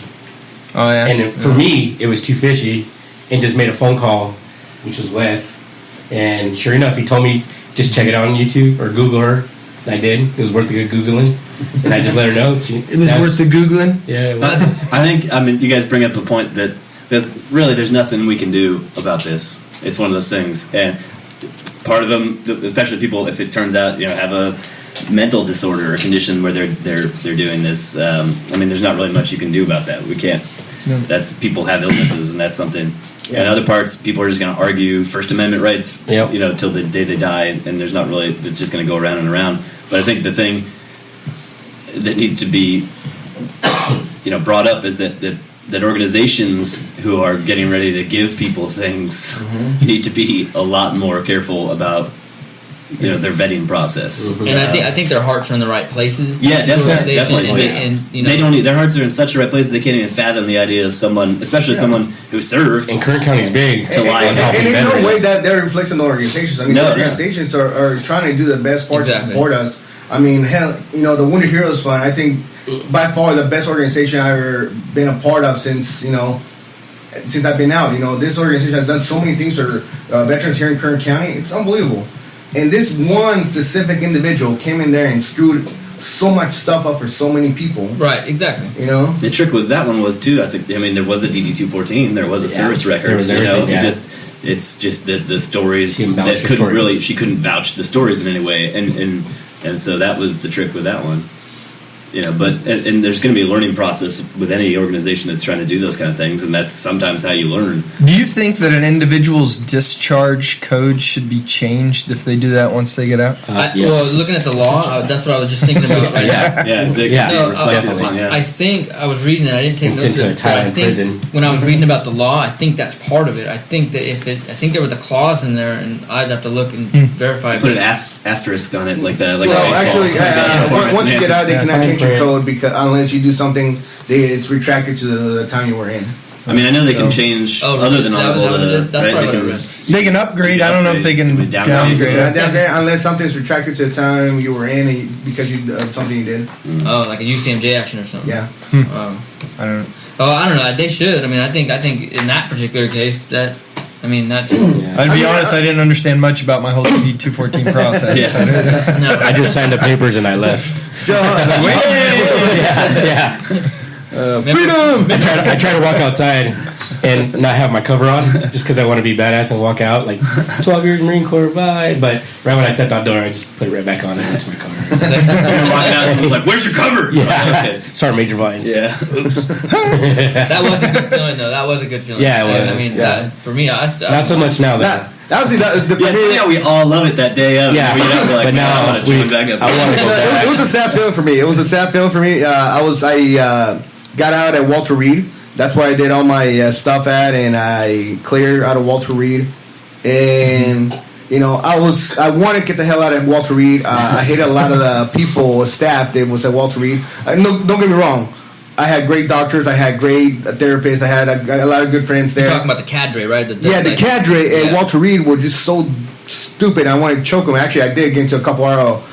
Oh yeah. And for me, it was too fishy, and just made a phone call, which was Wes. And sure enough, he told me just check it out on YouTube or Google her. And I did. It was worth a good Googling. And I just let her know. It was worth the Googling. Yeah, it was. I think, you guys bring up a point that there's nothing we can do about this. It's one of those things. And part of them, especially people, if it turns out, have a mental disorder or condition where they're doing this, there's not really much you can do about that. We can't. No. That's people have illnesses, and that's something. Yeah. And other parts, people are just going to argue First Amendment rights, till the day they die, and there's not really. It's just going to go around and around. But I think the thing that needs to be, brought up is that organizations who are getting ready to give people things need to be a lot more careful about their vetting process. And I think their hearts are in the right places. Yeah, definitely. And they don't. Their hearts are in such the right places they can't even fathom the idea of someone, especially someone who served. And Kern County's big to lie and in no way that reflects on the organizations. The organizations are trying to do the best part to support us. Hell, the Wounded Heroes Fund, I think by far the best organization I've ever been a part of since I've been out. This organization has done so many things for veterans here in Kern County. It's unbelievable. And this one specific individual came in there and screwed so much stuff up for so many people. Right, exactly. The trick with that one was too. I think. There was a DD-214. There was a service record. There was everything. It's just that the stories that couldn't really. She couldn't vouch the stories in any way, and so that was the trick with that one. But there's going to be a learning process with any organization that's trying to do those kind of things, and that's sometimes how you learn. Do you think that an individual's discharge code should be changed if they do that once they get out? Well, looking at the law, that's what I was just thinking about right now. I think I was reading it. I didn't take notes of it, but I think when I was reading about the law, I think that's part of it. I think that I think there was a clause in there, and I'd have to look and verify. Put an asterisk on it like that. Once you get out, they cannot change your code because unless you do something, it's retracted to the time you were in. I know they can change other than they can upgrade. I don't know if they can downgrade. Unless something's retracted to the time you were in because of something you did. Oh, like a UCMJ action or something. Yeah. I don't know. Oh, I don't know. They should. I think in that particular case that's. I'd be honest, I didn't understand much about my whole DD-214 process. I just signed the papers and I left. Freedom! I try to walk outside and not have my cover on just because I want to be badass and walk out 12 years Marine Corps, bye. But right when I stepped out the door, I just put it right back on and went to my car. Walking out, someone's like, "Where's your cover?" Yeah. Okay. Sorry, Major Vines. Yeah. That was a good feeling, though. That was a good feeling. Yeah, it was. For me, not so much now, though. We all love it that day of. Yeah, but now I want to go back. It was a sad feeling for me. I got out at Walter Reed. That's where I did all my stuff at, and I cleared out of Walter Reed. And I wanted to get the hell out of Walter Reed. I hated a lot of the people, staff that was at Walter Reed. No, don't get me wrong. I had great doctors. I had great therapists. I had a lot of good friends there. You're talking about the cadre, right? The cadre at Walter Reed were just so stupid. I wanted to choke them. Actually, I did get into a couple of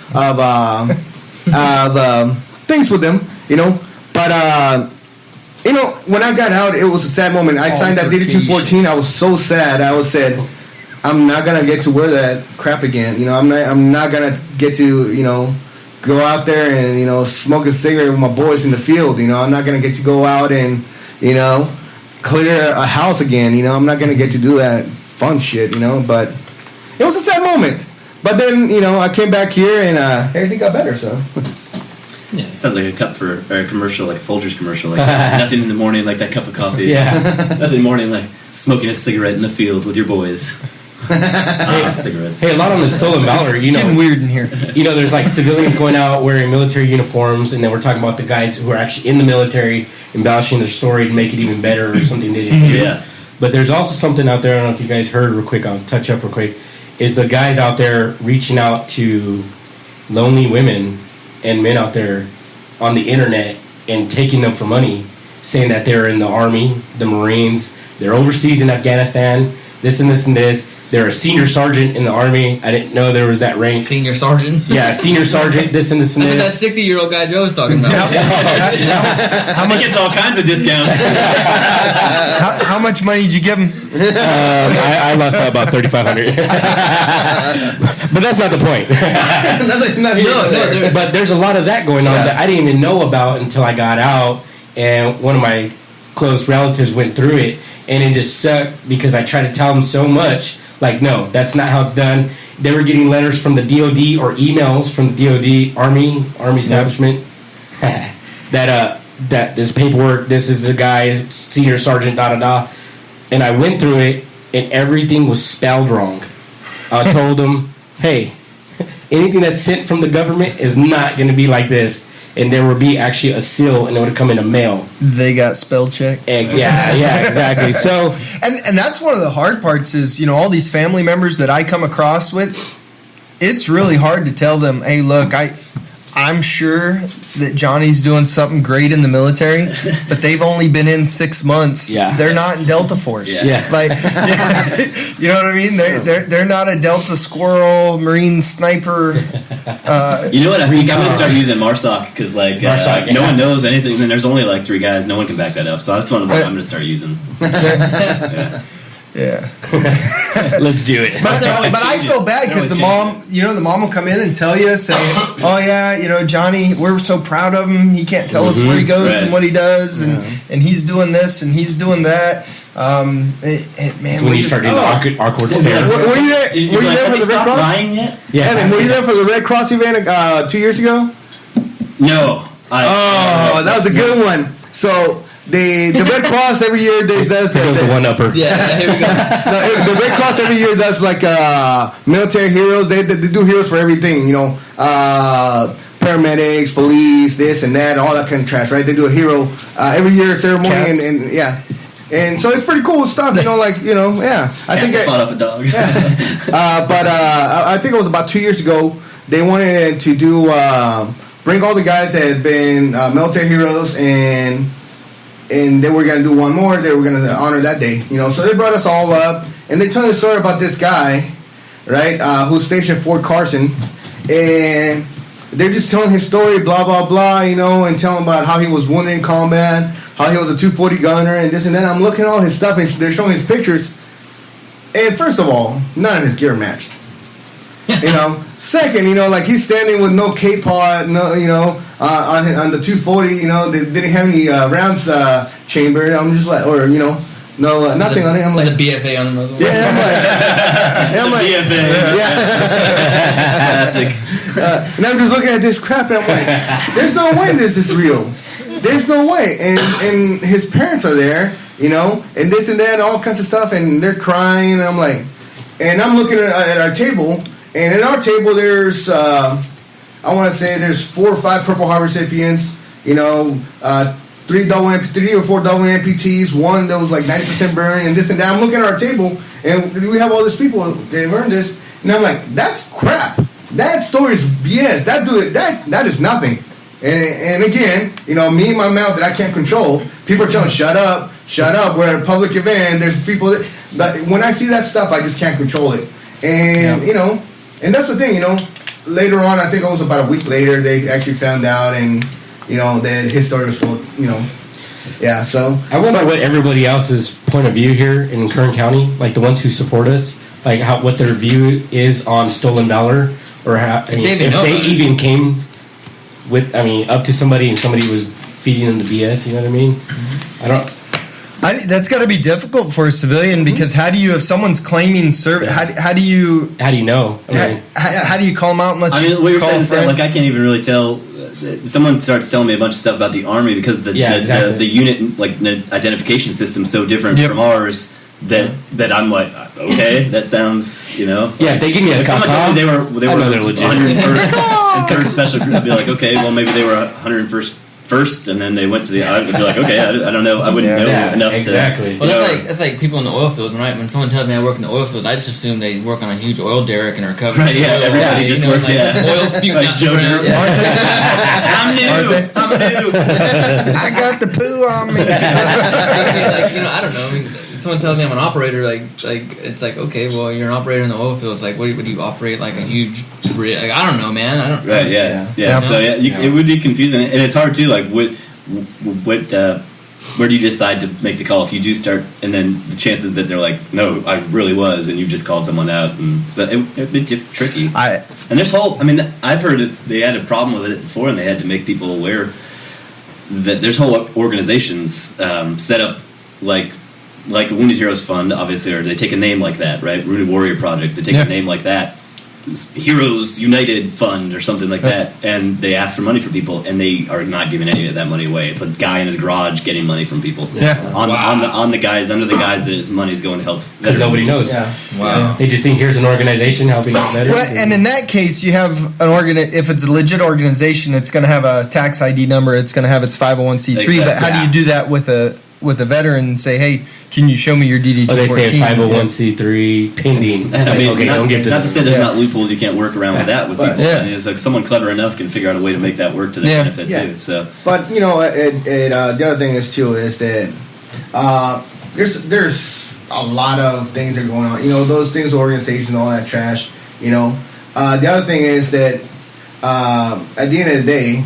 things with them, But when I got out, it was a sad moment. I signed that DD-214. I was so sad. I said, I'm not gonna get to wear that crap again. I'm not gonna get to go out there and smoke a cigarette with my boys in the field. I'm not gonna get to go out and clear a house again. I'm not gonna get to do that fun shit. But it was a sad moment. But then I came back here and everything got better. So. Yeah, it sounds like a commercial, like a Folgers commercial. Nothing in the morning like that cup of coffee. Yeah. Nothing in the morning like smoking a cigarette in the field with your boys. Cigarettes. Hey, a lot of them is stolen valor. Getting weird in here. There's civilians going out wearing military uniforms, and then we're talking about the guys who are actually in the military embellishing their story to make it even better or something they didn't do. Yeah. But there's also something out there, I don't know if you guys heard real quick, I'll touch up real quick, is the guys out there reaching out to lonely women and men out there on the internet and taking them for money, saying that they're in the Army, the Marines, they're overseas in Afghanistan, this and this and this. They're a senior sergeant in the Army. I didn't know there was that rank. Senior sergeant? Yeah, senior sergeant, this and this and this. That's that 60-year-old guy Joe's talking about. How much gets all kinds of discounts. How much money did you give him? I lost out about $3,500. But that's not the point. But there's a lot of that going on that I didn't even know about until I got out, and one of my close relatives went through it, and it just sucked because I tried to tell them so much. Like, no, that's not how it's done. They were getting letters from the DOD or emails from the DOD Army establishment that this paperwork, this is the guy, senior sergeant, da-da-da. And I went through it, and everything was spelled wrong. I told them, hey, anything that's sent from the government is not going to be like this. And there would be actually a seal, and it would come in a mail. They got spell checked. Yeah, exactly. So, and that's one of the hard parts is, all these family members that I come across with, it's really hard to tell them, hey, look, I'm sure that Johnny's doing something great in the military, but they've only been in 6 months. Yeah. They're not in Delta Force. Yeah. Like, you know what I mean? They're not a Delta Squirrel Marine sniper. You know what? I think I'm going to start using MARSOC because no one knows anything. And there's only like 3 guys. No one can back that up. So that's one of the I'm going to start using. Yeah. Let's do it. But I feel bad because the mom will come in and tell you, say, oh yeah, Johnny, we're so proud of him. He can't tell us where he goes and what he does, and he's doing this and he's doing that. Man, when you start doing awkward stare. Were you there for the Red Cross? Lying yet? Yeah. Evan, were you there for the Red Cross event 2 years ago? No. That was a good one. So the Red Cross every year does the one upper. Yeah, here we go. The Red Cross every year does like military heroes. They do heroes for everything. Paramedics, police, this and that, all that kind of trash. Right? They do a hero every year ceremony, and yeah. And so it's pretty cool stuff, I think I fought off a dog. But I think it was about 2 years ago. They wanted to do bring all the guys that had been military heroes, and they were going to do one more. They were going to honor that day, So they brought us all up, and they told a story about this guy, right, who's stationed at Fort Carson, and they're just telling his story, blah blah blah, and telling about how he was wounded in combat, how he was a 240 gunner, and this and that. I'm looking at all his stuff, and they're showing his pictures. And first of all, none of his gear matched. Second, like he's standing with no K-pod, no, on the 240, they didn't have any rounds chambered. I'm just like, or no, nothing on it. I'm like the BFA on the yeah, I'm like, BFA. Yeah, Classic. and I'm just looking at this crap, and I'm like, there's no way this is real. There's no way. And his parents are there, and this and that, and all kinds of stuff, and they're crying, and I'm like, and I'm looking at our table. And in our table, there's, I want to say there's 4 or 5 Purple Heart recipients, 3 or 4 double amputees, one that was like 90% burn, and this and that. I'm looking at our table, and we have all these people, they've earned this, and I'm like, that's crap. That story's BS. That is nothing. And again, me and my mouth that I can't control, people are telling, shut up, we're at a public event, there's people that when I see that stuff, I just can't control it. And, and that's the thing, later on, I think it was about a week later, they actually found out, and, that his story was full, yeah, so. I wonder what everybody else's point of view here in Kern County, like the ones who support us, like what their view is on stolen valor, or if they even came with, up to somebody and somebody was feeding them the BS, you know what I mean? That's got to be difficult for a civilian because how do you, if someone's claiming service, how do you know? How do you call them out unless you what you're call saying, like I can't even really tell. Someone starts telling me a bunch of stuff about the Army because the unit, like the identification system's so different from ours that I'm like, okay, that sounds, Yeah, they give me a someone told me they were legit. 101st and 3rd Special Group, I'd be like, okay, well maybe they were 101st first, and then they went to the. I would be like, okay, I don't know, I wouldn't know enough exactly. to. Well, that's like people in the oil fields, right? When someone tells me I work in the oil fields, I just assume they work on a huge oil derrick and are covered. Right? Yeah, everybody just works. Oil spewing out the ground. I'm new. I got the poo on me. I don't know. If someone tells me I'm an operator, it's like, okay, well, you're an operator in the oil field. It's like, what do you operate? Like a huge rig? Like, I don't know, man. I don't. Right? Yeah. So it would be confusing, and it's hard too. Like what where do you decide to make the call if you do start, and then the chances that they're like, no, I really was, and you just called someone out, and so it'd be tricky. And this whole, I mean, I've heard they had a problem with it before, and they had to make people aware that there's whole organizations set up like the Wounded Heroes Fund, obviously, or they take a name like that, right? Wounded Warrior Project, they take a name like that. Heroes United Fund or something like that, and they ask for money from people, and they are not giving any of that money away. It's a guy in his garage getting money from people. On the guys, under the guys that his money's going to help. Because nobody knows. Yeah. Wow. They just think here's an organization helping out veterans. Well, and in that case, you have if it's a legit organization, it's going to have a tax ID number. It's going to have its 501c3. Exactly. But how do you do that with a veteran and say, hey, can you show me your DD-214? Oh, they say 501c3 pending. I mean, okay, don't give to say there's not loopholes you can't work around with that with people. I mean, it's like someone clever enough can figure out a way to make that work to their benefit too. So, but the other thing is too is that there's a lot of things that are going on. Those things, organizations, all that trash. The other thing is that at the end of the day,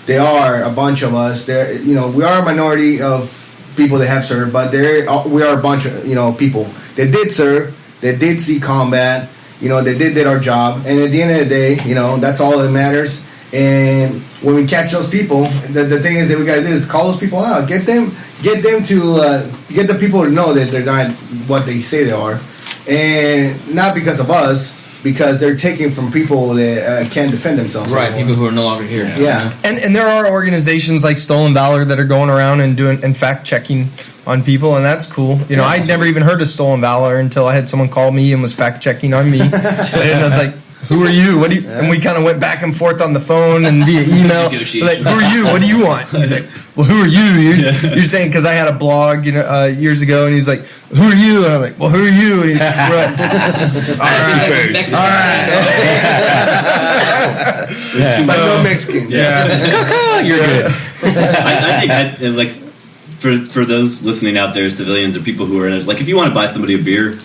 they are a bunch of us. We are a minority of people that have served, but we are a bunch of people that did serve, that did see combat, that did our job. And at the end of the day, that's all that matters. And when we catch those people, the thing is that we got to do is call those people out, get them to get the people to know that they're not what they say they are, and not because of us. Because they're taking from people that can't defend themselves. Right, people who are no longer here. Yeah. And there are organizations like Stolen Valor that are going around and doing and fact checking on people, and that's cool. I'd never even heard of Stolen Valor until I had someone call me and was fact checking on me. And I was like, who are you? What do you? And we kind of went back and forth on the phone and via email. Like, who are you? What do you want? He's like, well, who are you? You're saying because I had a blog, years ago, and he's like, who are you? And I'm like, well, who are you? And we're like, all right. Yeah. Like no Mexicans. Yeah. You're good. I think like for those listening out there, civilians or people who are in it, like if you want to buy somebody a beer,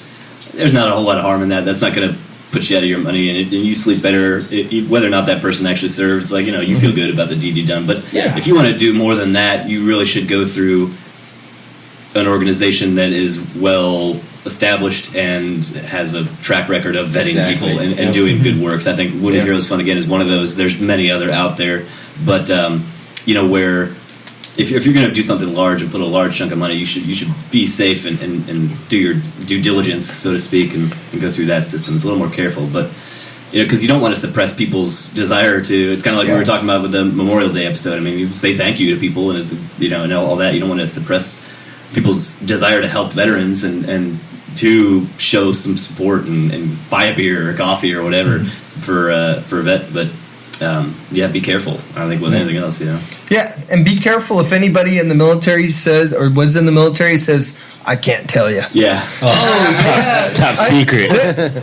there's not a whole lot of harm in that. That's not going to put you out of your money, and you sleep better whether or not that person actually served. It's like you feel good about the DD done. But if you want to do more than that, you really should go through an organization that is well established and has a track record of vetting people and doing good works. I think Wounded Heroes Fund again is one of those. There's many other out there, but where if you're going to do something large and put a large chunk of money, you should be safe and do your due diligence, so to speak, and go through that system. It's a little more careful, but because you don't want to suppress people's desire to. It's kind of like we were talking about with the Memorial Day episode. I mean, you say thank you to people and all that. You don't want to suppress people's desire to help veterans and to show some support and buy a beer or coffee or whatever for a vet, but. Be careful. I think with anything else, Yeah, and be careful if anybody in the military says or was in the military says, I can't tell you. Yeah. Top secret.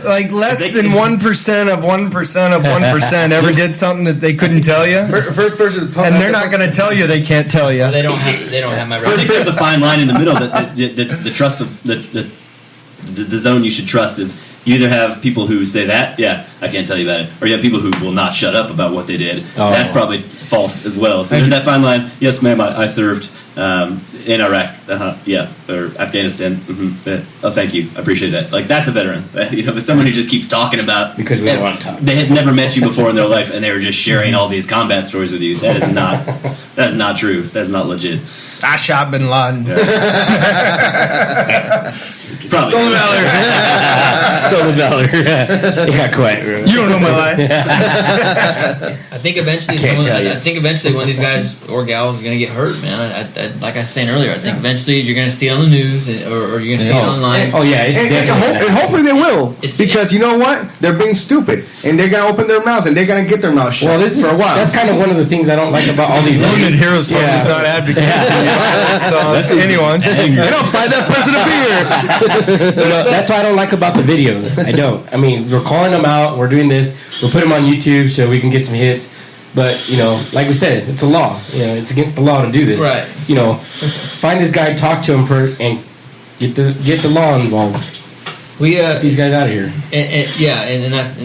Like less than 1% of 1% of 1% ever did something that they couldn't tell you. First person, and they're not going to tell you they can't tell you. Well, they don't have my. So I think there's a fine line in the middle that's the trust of the zone you should trust is. You either have people who say that, I can't tell you about it, or you have people who will not shut up about what they did. That's probably false as well. So there's that fine line. Yes, ma'am, I served in Iraq, or Afghanistan. Oh, thank you, I appreciate that. Like that's a veteran, but someone who just keeps talking about because we don't want to talk. They had never met you before in their life, and they were just sharing all these combat stories with you. That is not true. That's not legit. I shot Bin Laden. Probably. Stolen Valor. Yeah, quite. You don't know my life. I think eventually one of these guys or gals are going to get hurt, man. Like I was saying earlier, I think eventually you're going to see it on the news or you're going to see it online. Oh yeah, and hopefully they will, because you know what? They're being stupid, and they're going to open their mouths and they're going to get their mouths shut. Well, for a while. That's kind of one of the things I don't like about all these Wounded Heroes Fund is not advocating so anyone. They don't buy that person a beer. That's what I don't like about the videos. I don't. I mean, we're calling them out. We're doing this. We'll put them on YouTube so we can get some hits. But, like we said, it's a law. It's against the law to do this. Right. Find this guy, talk to him, and get the law involved. Get these guys out of here. And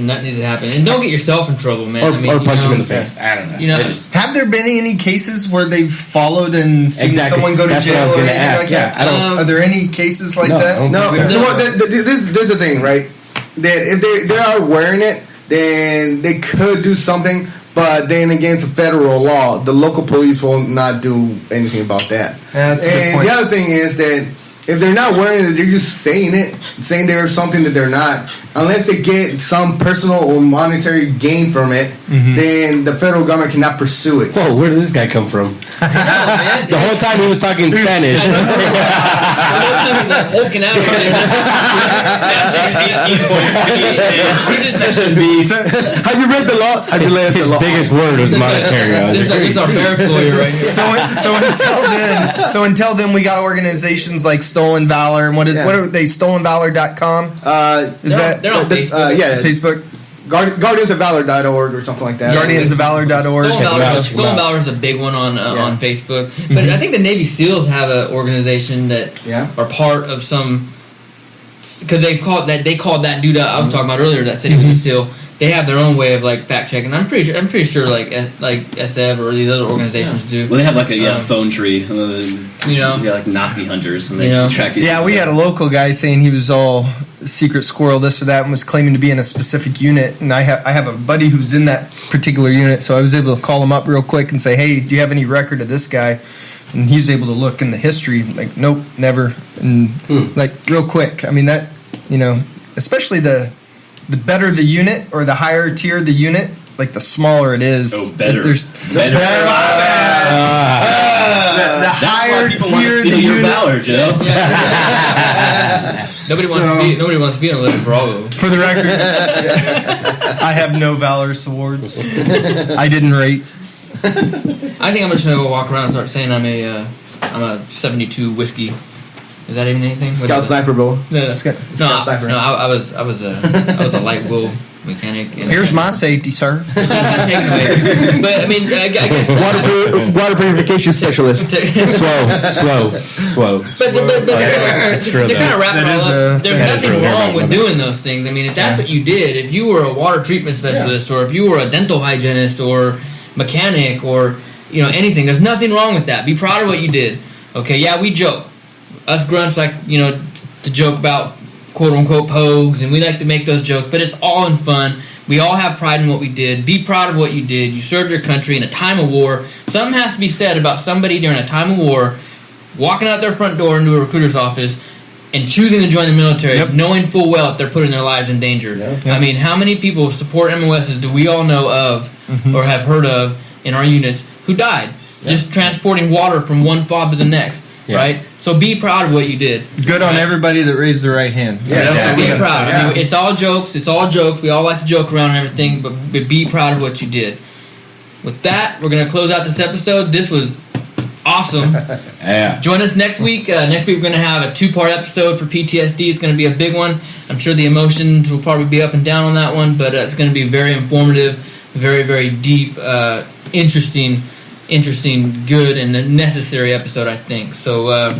that needs to happen. And don't get yourself in trouble, man. Or punch them in the face. I don't know. You know, have there been any cases where they've followed and seen someone go to jail or anything like that? Are there any cases like that? No. This is the thing, right? That if they are wearing it, then they could do something. But then again, it's a federal law. The local police will not do anything about that. That's a good point. The other thing is that if they're not wearing it, they're just saying they're something that they're not. Unless they get some personal or monetary gain from it, then the federal government cannot pursue it. Whoa, where did this guy come from? The whole time he was talking Spanish. Hulking out over there. Have you read the law? Have you read the law? His biggest word was monetary. This is our Bears lawyer right here. So until then, we got organizations like Stolen Valor. And what are they? StolenValor.com. They're on Facebook. Facebook. GuardiansOfValor.org or something like that. GuardiansOfValor.org. Stolen Valor is a big one on Facebook. But I think the Navy SEALs have an organization that are part of some, because they called that dude I was talking about earlier that said he was a SEAL. They have their own way of like fact checking. I'm pretty sure like SF or these other organizations do. Well, they have like a phone tree. Like Nazi hunters, and they track it. Yeah, we had a local guy saying he was all secret squirrel, this or that, and was claiming to be in a specific unit. And I have a buddy who's in that particular unit, so I was able to call him up real quick and say, "Hey, do you have any record of this guy?" And he was able to look in the history, like, nope, never, and like real quick. I mean that, especially the better the unit or the higher tier the unit, like the smaller it is. Oh, better. There's better. The higher tier the your unit. Valor, Joe. Nobody wants to be in a little Bravo. For the record, I have no Valor swords. I didn't rate. I think I'm just gonna go walk around and start saying I'm a 72 whiskey. Is that even anything? Scout sniper, bro. I was a light will mechanic. And here's my safety, sir. But I mean, I guess water purification specialist. Slow. But they're kind of wrapping it all up. There's nothing wrong with doing those things. I mean, if that's what you did, if you were a water treatment specialist, or if you were a dental hygienist, or mechanic, or anything, there's nothing wrong with that. Be proud of what you did. Okay, yeah, we joke. Us grunts like to joke about quote unquote pogues, and we like to make those jokes, but it's all in fun. We all have pride in what we did. Be proud of what you did. You served your country in a time of war. Something has to be said about somebody during a time of war walking out their front door into a recruiter's office and choosing to join the military, knowing full well that they're putting their lives in danger. I mean, how many people support MOSs do we all know of or have heard of in our units who died just transporting water from one fob to the next? Right? So be proud of what you did. Good on everybody that raised the right hand. Be proud. I mean, it's all jokes. We all like to joke around and everything, but be proud of what you did. With that, we're going to close out this episode. This was awesome. Join us next week. Next week, we're going to have a 2-part episode for PTSD. It's going to be a big one. I'm sure the emotions will probably be up and down on that one, but it's going to be very informative, very, very deep, interesting, good, and a necessary episode, I think. So,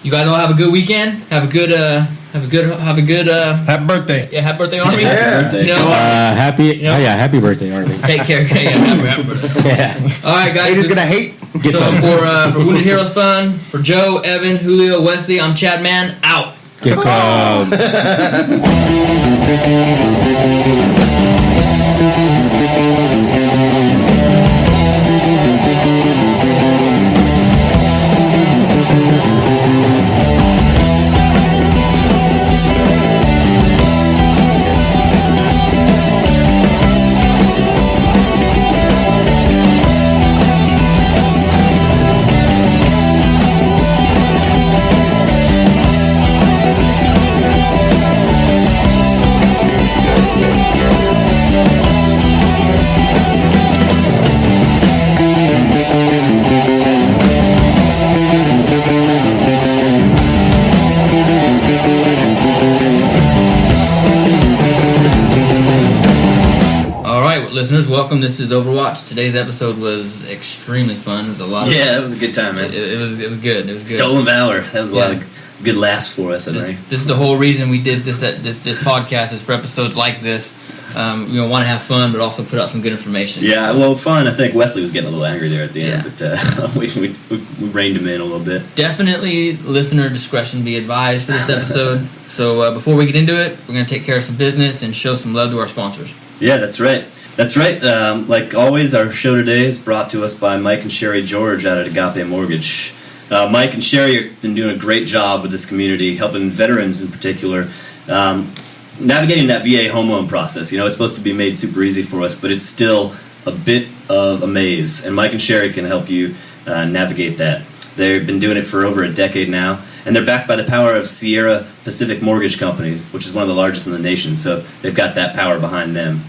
you guys all have a good weekend. Have a good. Happy birthday. Yeah, happy birthday, Army. Happy birthday, Army. Take care. Happy birthday. All right, guys. Haters gonna hate. For Wounded Heroes Fun, for Joe, Evan, Julio, Wesley, I'm Chad Mann. Out. Get calm. Listeners, welcome. This is Overwatch. Today's episode was extremely fun. It was a lot. It was a good time, man. It was good. It was good. Stolen Valor. That was a lot good laughs for us, I think. This is the whole reason we did this podcast, is for episodes like this. Want to have fun, but also put out some good information. Yeah, well, fun. I think Wesley was getting a little angry there at the end, but we reined him in a little bit. Definitely listener discretion be advised for this episode. So before we get into it, we're going to take care of some business and show some love to our sponsors. Yeah, that's right. That's right. Like always, our show today is brought to us by Mike and Sherry George out at Agape Mortgage. Mike and Sherry have been doing a great job with this community, helping veterans in particular, navigating that VA home loan process. It's supposed to be made super easy for us, but it's still a bit of a maze, and Mike and Sherry can help you navigate that. They've been doing it for over a decade now, and they're backed by the power of Sierra Pacific Mortgage Companies, which is one of the largest in the nation, so they've got that power behind them.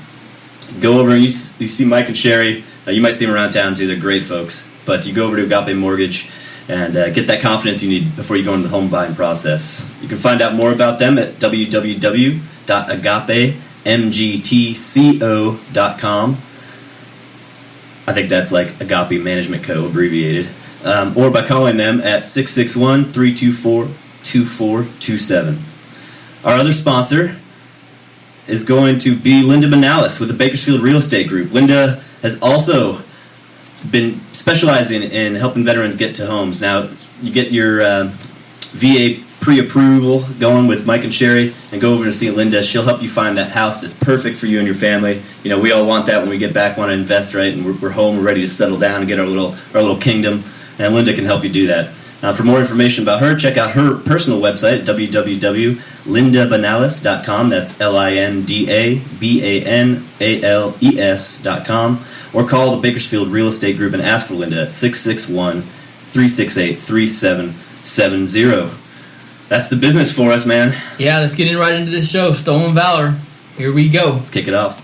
Go over and you see Mike and Sherry. You might see them around town too. They're great folks, but you go over to Agape Mortgage and get that confidence you need before you go into the home buying process. You can find out more about them at www.agapemgtco.com. I think that's like Agape Management Co. abbreviated. Or by calling them at 661-324-2427. Our other sponsor is going to be Linda Benalis with the Bakersfield Real Estate Group. Linda has also been specializing in helping veterans get to homes. Now, you get your VA pre-approval going with Mike and Sherry, and go over to see Linda. She'll help you find that house that's perfect for you and your family. We all want that when we get back, want to invest, right? And we're home, we're ready to settle down and get our little kingdom. And Linda can help you do that. For more information about her, check out her personal website at www.lindabenalis.com. That's LINDABANALES.com. Or call the Bakersfield Real Estate Group and ask for Linda at 661-368-3770. That's the business for us, man. Yeah, let's get right into this show. Stolen Valor. Here we go. Let's kick it off.